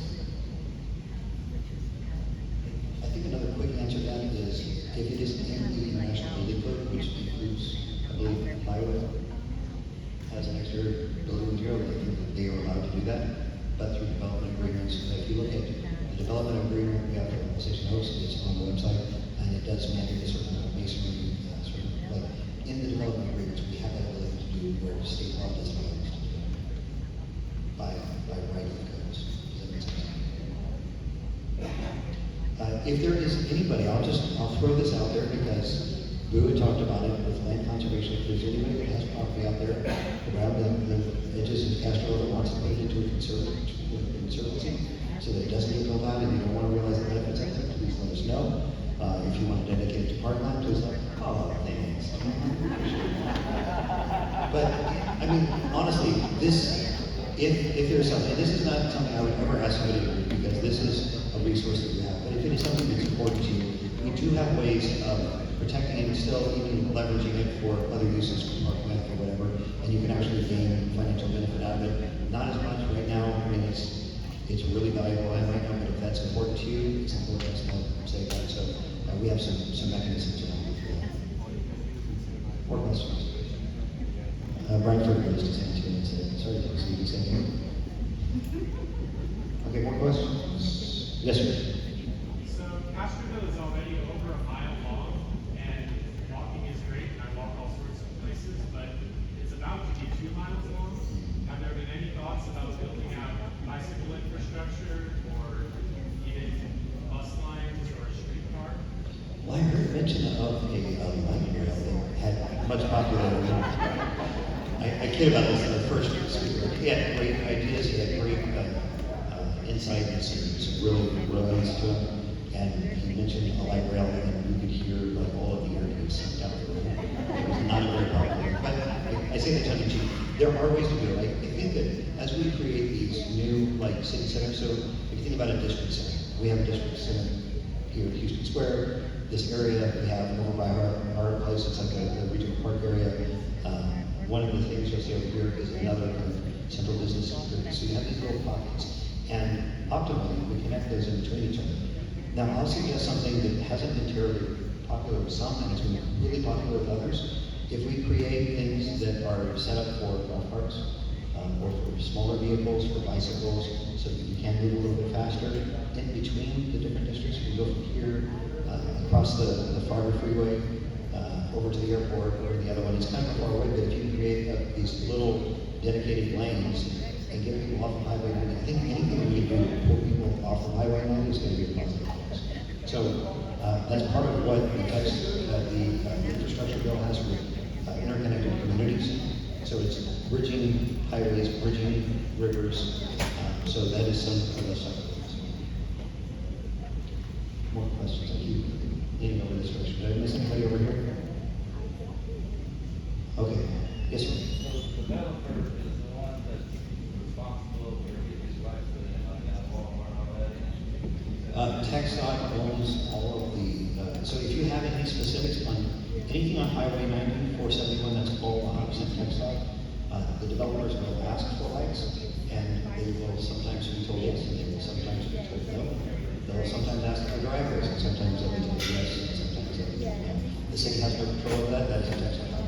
Speaker 1: I think another quick answer to that is if it is in the National Building Code, which includes, I believe, plywood as an exterior building material, I think that they are allowed to do that. But through development agreements, if you look at the development agreement we have for Station Oaks, it's on the website, and it does mandate a certain amount of masonry, like in the development agreements, we have that ability to do where the state law doesn't allow us to do by writing the codes. Does that make sense? If there is anybody, I'll throw this out there because we had talked about it with land conservation. If there's anybody that has property out there around the edges of Castro that wants to put it into a conservancy so that it doesn't get built out and you don't want to realize the benefits of it, please let us know. If you want to dedicate it to parkland, please let Oh, thanks. But, I mean, honestly, this, if there's something, this is not something I would ever ask somebody to do, because this is a resource that we have. But if it is something that's important to you, we do have ways of protecting it and still even leveraging it for other uses, for park life or whatever, and you can actually gain financial benefit out of it. Not as much right now. I mean, it's really valuable land right now, but if that's important to you, it's important to us to say that. So we have some mechanisms around it for that. More questions? Brian Furman just saying 2 minutes. Sorry, folks, you can say anything. Okay, more questions? Yes, sir.
Speaker 8: So Castroville is already over a mile long, and walking is great, and I walk all sorts of places, but it's about to be 2 miles long. Have there been any thoughts about building out bicycle infrastructure, or even bus lines or a streetcar?
Speaker 1: Well, I heard mention of a light rail that had much popularity. I kid about this in the first speaker. He had great ideas, he had great insight and some really brilliance to him. And he mentioned a light rail, and you could hear like all of the airwaves sucked out of the room. It was not a very popular, but I say that tongue in cheek. There are ways to do it. I think that as we create these new like city centers, so if you think about a district center, we have a district center here at Houston Square. This area we have over by our place, it's like a regional park area. One of the things you'll see over here is another kind of central business district. So you have these little pockets, and optimally we connect those in between each other. Now I'll suggest something that hasn't been terribly popular with some and has been really popular with others. If we create things that are set up for golf carts, or for smaller vehicles, for bicycles, so that you can move a little bit faster in between the different districts. You can go from here across the Fargo Freeway over to the airport or the other one. It's kind of far away, but if you create these little dedicated lanes and get people off of Highway 90, I think anything we can do to pull people off of Highway 90 is going to be a positive for us. So that's part of what the text, the infrastructure bill has with interconnected communities. So it's bridging highways, bridging rivers. So that is some of the stuff. More questions? I keep leaning over this direction. Did I miss anybody over here? Okay. Yes, sir.
Speaker 3: So the developer is the one that's responsible for getting his rights with it, like that Walmart already?
Speaker 1: TxDOT owns all of the, so if you have any specifics on anything on Highway 90, 471, that's all 100% TxDOT. The developers will ask for lights, and they will sometimes be told yes, and they will sometimes be told no. They'll sometimes ask for driveways, and sometimes they'll be told yes, and sometimes they'll be told no. The city has no control over that, that's a TxDOT.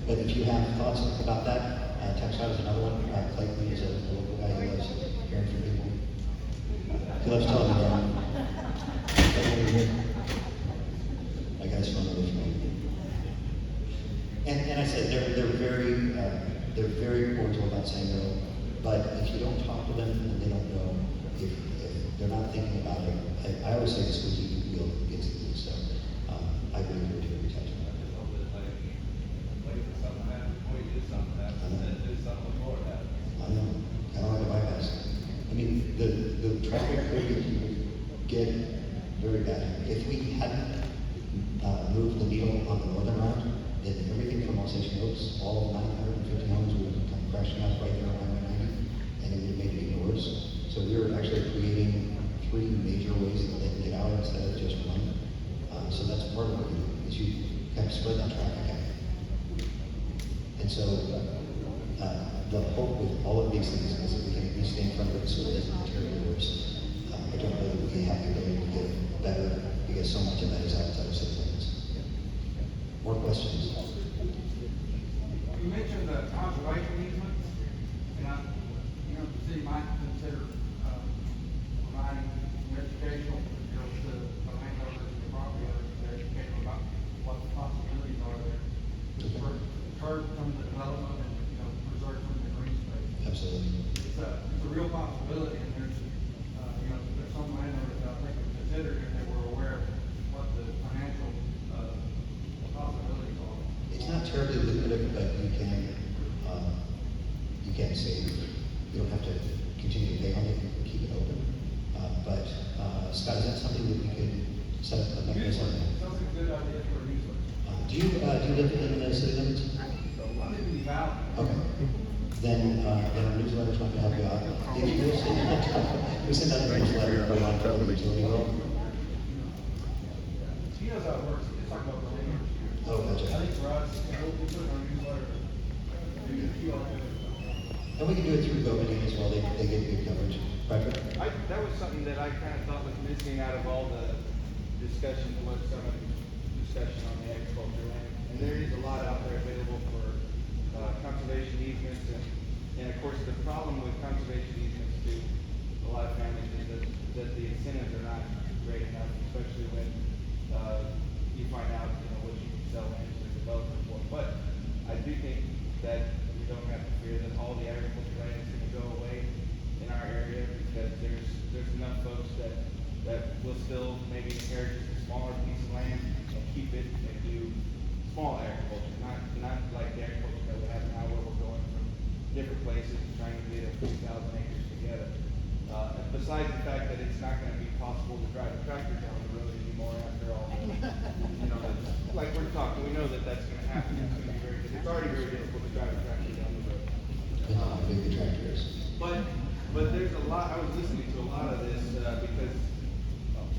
Speaker 1: But if you have thoughts about that, TxDOT is another one. Clayton is a local guy who loves hearing from people. He loves telling me that. That guy's from another phone. And I said they're very cordial about saying no. But if you don't talk to them and they don't know, if they're not thinking about it, I always say the squeaky wheel gets the glue. So I really encourage you to reach out to them.
Speaker 3: Wait for something to happen before you do something happen, and then do something before it happens.
Speaker 1: I know, kind of like a bypass. I mean, the traffic could get very bad. If we hadn't moved the needle on the northern route, then everything from Alsatian Oaks, all 950 homes would come crashing out right there on Highway 90, and it would have made it even worse. So we were actually creating 3 major ways that they can get out instead of just one. So that's part of what we do, is you kind of spread that traffic out. And so the hope with all of these things is that we can at least stay in front of it so it doesn't materially worse. I don't know that we have the ability to get better because so much of that is outside of city limits. More questions?
Speaker 7: You mentioned the conservation easement, and the city might consider, providing some educational materials to the landowners and the property owners to educate them about what the possibilities are there. To curb some of the development and, preserve some of the green space.
Speaker 1: Absolutely.
Speaker 7: It's a real possibility, and there's some landowners that I think would consider if they were aware of what the financial, possibilities are.
Speaker 1: It's not terribly lucrative, but you can save. You don't have to continue to pay on it, you can keep it open. Scott, is that something that we could set up a mechanism?
Speaker 7: Sounds like a good idea for a newsletter.
Speaker 1: Do you live in the city limits?
Speaker 7: I live in Valley.
Speaker 1: Okay. Then our newsletter's not gonna help you out. If you will we send out a newsletter around the utility world.
Speaker 7: He knows how it works, it's like about the language.
Speaker 1: Oh,
Speaker 7: I
Speaker 1: gotcha.
Speaker 7: think for us, we'll put it on newsletter, maybe a few other.
Speaker 1: And we can do it through GoVideo as well, they get good coverage. Right, Fred?
Speaker 3: That was something that I kind of thought was missing out of all the discussion, was some of the discussion on the agriculture land. And there is a lot out there available for conservation easements, and of course, the problem with conservation easements to a lot of families is that the incentives are not great enough, especially when you find out, what you can sell land to a developer for. But I do think that we don't have to fear that all the agriculture land is gonna go away in our area, because there's enough folks that will still maybe inherit just a smaller piece of land and keep it and do small agriculture, not like the agriculture that we have now, where we're going from different places and trying to get a few thousand acres together. Besides the fact that it's not gonna be possible to drive a tractor down the road anymore after all the, like we're talking, we know that that's gonna happen, it's already very difficult to drive a tractor down the road.
Speaker 1: Depends on how big the tractor is.
Speaker 3: But there's a lot, I was listening to a lot of this, because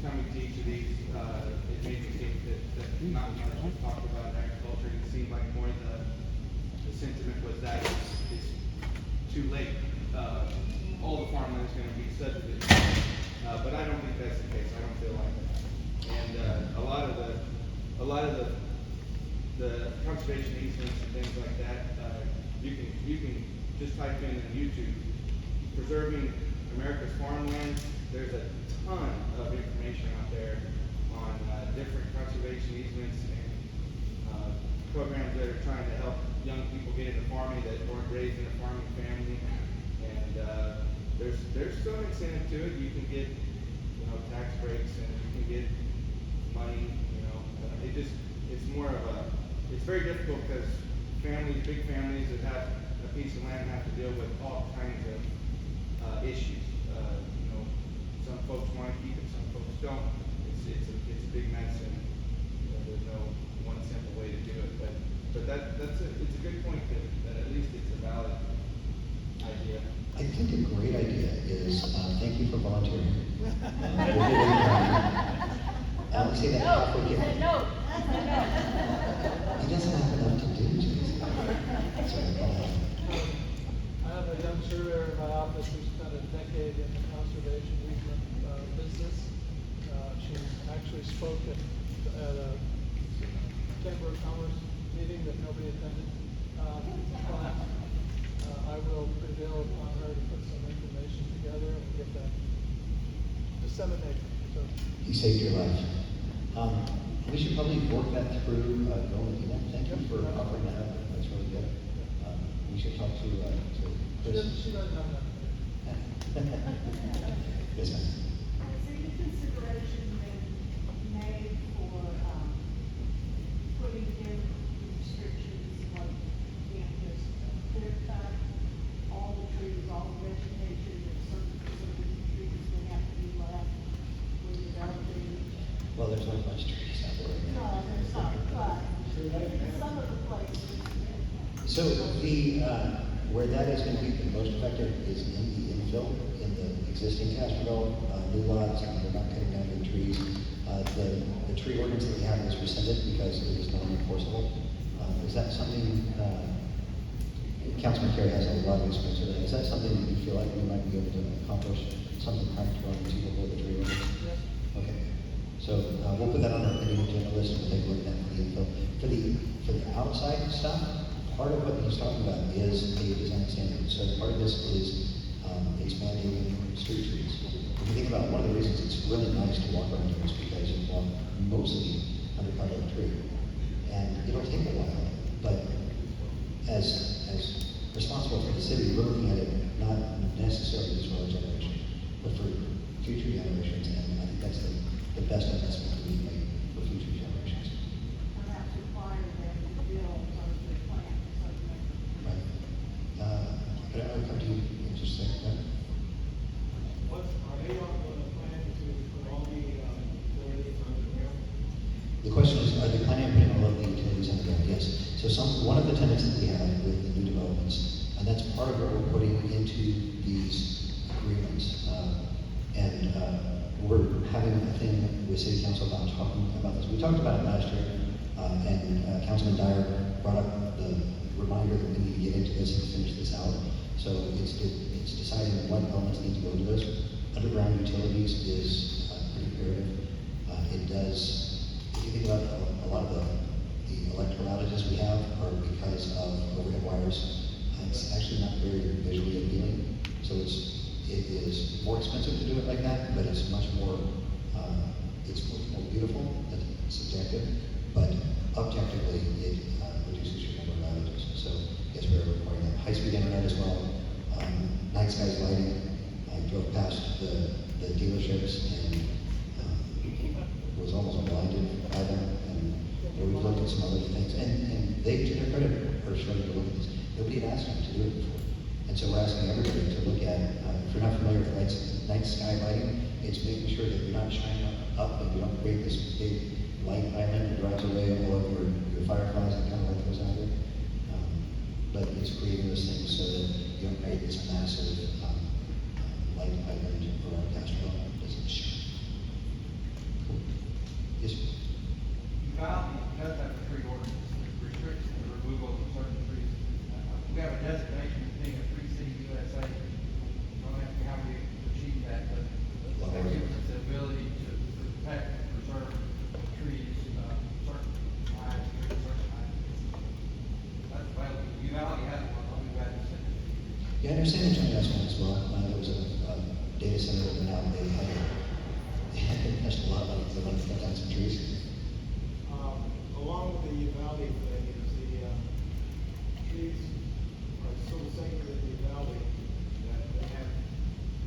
Speaker 3: coming to each of these, it made me think that not much was talked about agriculture. It seemed like more the sentiment was that it's too late. All the farmland is gonna be subdivided. But I don't think that's the case. I don't feel like that. And, a lot of the conservation easements and things like that, you can just type in YouTube, preserving America's farmland. There's a ton of information out there on different conservation easements and programs that are trying to help young people get into farming that weren't raised in a farming family. And there's some incentive to it. You can get tax breaks, and you can get money. It's more of a, it's very difficult because big families that have a piece of land have to deal with all kinds of issues. Some folks want to keep it, some folks don't. It's a big mess, and there's no one simple way to do it. But it's a good point that at least it's a valid idea.
Speaker 1: I think a great idea is, thank you for volunteering. Alex, say that halfway
Speaker 5: He
Speaker 1: again.
Speaker 5: said no.
Speaker 1: He doesn't have enough to do, Jason. Sorry, go ahead.
Speaker 6: I have a young surveyor in my office who spent a decade in the conservation easement business. She actually spoke at a Chamber of Commerce meeting that nobody attended. But I will prevail upon her to put some information together and get that disseminated. So
Speaker 1: He saved your life. We should probably work that through, Medina. Thank you for offering that up. That's really good. We should talk to Chris.
Speaker 6: she doesn't have that.
Speaker 1: Yes, ma'am.
Speaker 9: Has any consideration been made for, putting in restrictions like you can't just clear cut all the trees, all the vegetation, that certain trees will have to be left when developing?
Speaker 1: Well, there's not much trees out there right now.
Speaker 9: No, there's not, but in some of the places,
Speaker 1: So where that is going to be the most effective is in the infill, in the existing Castroville, new lots, and we're not cutting down any trees. The tree ordinance that we have is rescinded because it is non-enforceable. Is that something, Councilman Carey has a lot of experience with that. Is that something that you feel like we might be able to accomplish, something practical and achievable with the tree ordinance?
Speaker 6: Yes.
Speaker 1: Okay, so we'll put that on our pending agenda list and we'll take a look at that for the info. For the outside stuff, part of what he's talking about is a design standard. So part of this is expanding street trees. If you think about it, one of the reasons it's really nice to walk around here is because you walk mostly under cover of a tree. And it'll take a while, but as responsible for the city, we're looking at it not necessarily just for our generation, but for future generations, and I think that's the best investment we can make for future generations.
Speaker 9: perhaps require them to build or to plant something.
Speaker 1: Right. Could I come to you in just a second?
Speaker 6: What, are they on the plan to put all the utilities on the ground?
Speaker 1: The question is, are they planning on putting all of the ago, yes. So one of the tenets that we have with the new developments, and that's part of what we're putting into these agreements. We're having a thing with city council about talking about this. We talked about it last year, and Councilman Dyer brought up the reminder that we need to get into this and finish this out. So it's deciding what elements need to go into this. Underground utilities is pretty imperative. It does, if you think about a lot of the electrical outages we have are because of overhead wires. It's actually not very visually appealing. So it is more expensive to do it like that, but it's much more, it's more beautiful. That's subjective, but objectively it reduces your number of outages. So yes, we're requiring that. High-speed internet as well. Night skies lighting. I drove past the dealerships and was almost blinded by them. And we've looked at some other things, and they, to their credit, are starting to look at this. Nobody had asked them to do it before. And so we're asking everybody to look at, if you're not familiar with night sky lighting, it's making sure that you're not shining up and you don't create this big light island that drives away all of your fireflies and kind of like those out there. But it's creating those things so that you don't create this massive light island around Castro. It doesn't shine. Cool. Yes, sir.
Speaker 7: Valley does have a tree ordinance that restricts the removal of certain trees. We have a designation as being a tree city USA. Don't ask me how we achieve that, but that gives us the ability to protect and preserve trees, certain heights, certain heights. That's available. Valley has one, I'll be glad to send it.
Speaker 1: Yeah, I understand the Johnny has one as well. There was a data center that went out, they had invested a lot of money, so they cut down some trees.
Speaker 10: Along with the Uvalde thing is the trees are so sacred in the Uvalde that they have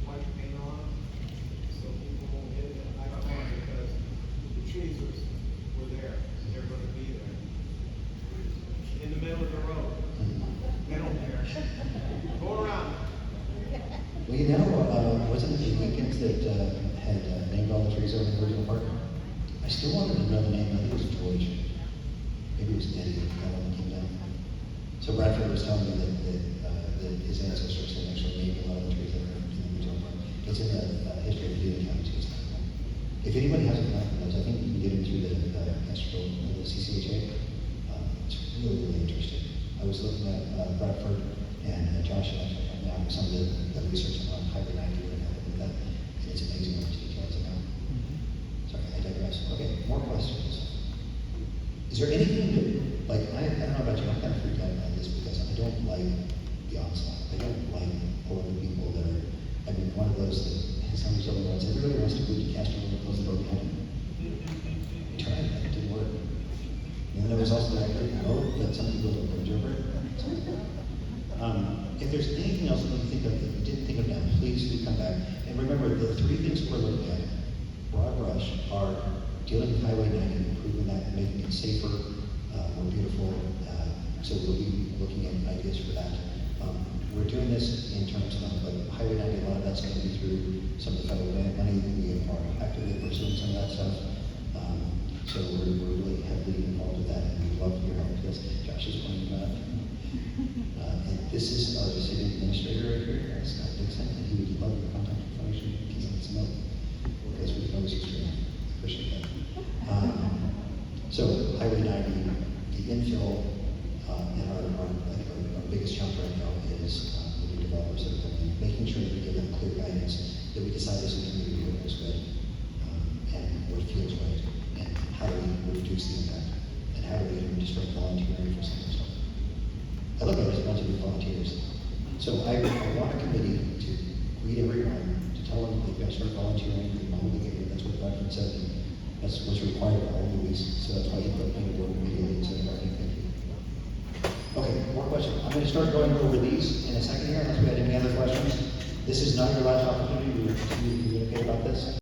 Speaker 10: white paint on them, so people won't hit it at night time because the trees were there, and they're gonna be there. In the middle of the road, they don't care. Go around.
Speaker 1: Well, you know, wasn't it the weekends that had named all the trees over in Virgin Park? I still wanted to know the name. I think it was George. Maybe it was Eddie, that one that came down. So Bradford was telling me that his ancestors had actually named a lot of the trees that were in the Virgin Park. It's in the history of Dean County too. If anybody has a plan for those, I think you can get them through the CCHA. It's really, really interesting. I was looking at Bradford and Josh actually right now some of the research on Highway 90 and everything like that, and it's amazing what details about. Sorry, I digress. Okay, more questions. Is there anything that, like, I don't know about you, I'm kind of freaked out about this because I don't like the onslaught. I don't like pulling the people that are, I mean, one of those that somebody told me once, everybody wants to go to Castro and close the door behind him. I tried that, it didn't work. And then there was also that great note that some people don't bridge over it. If there's anything else that you think of that you didn't think of now, please do come back. And remember, the three things we're looking at, broad brush, are dealing with Highway 90, improving that, making it safer, more beautiful. So we'll be looking at ideas for that. We're doing this in terms of like Highway 90, a lot of that's going to be through some of the federal grant money. We are actively pursuing some of that stuff. So we're really heavily involved with that, and we'd love your help with this. Josh is pointing out. And this is our city administrator right here, Scott Dixon, and he would love your contact information. Can you some up? Because we can always appreciate that. So Highway 90, the infill, and I think our biggest chunk right now is the new developers that are coming in, making sure that we give them clear guidance, that we decide as a community what is good, and what feels right, and how do we reduce the impact, and how do we just start volunteering for some of this stuff. I look at it as a bunch of new volunteers. So I want a committee to greet everyone, to tell them they've got to start volunteering, they want to get it. That's what Bradford said, and that's what's required of all movies. So that's why he put me to work immediately instead of already thinking. Okay, more questions. I'm going to start going over these in a second here, unless we had any other questions. This is not your last opportunity. We will continue to communicate about this.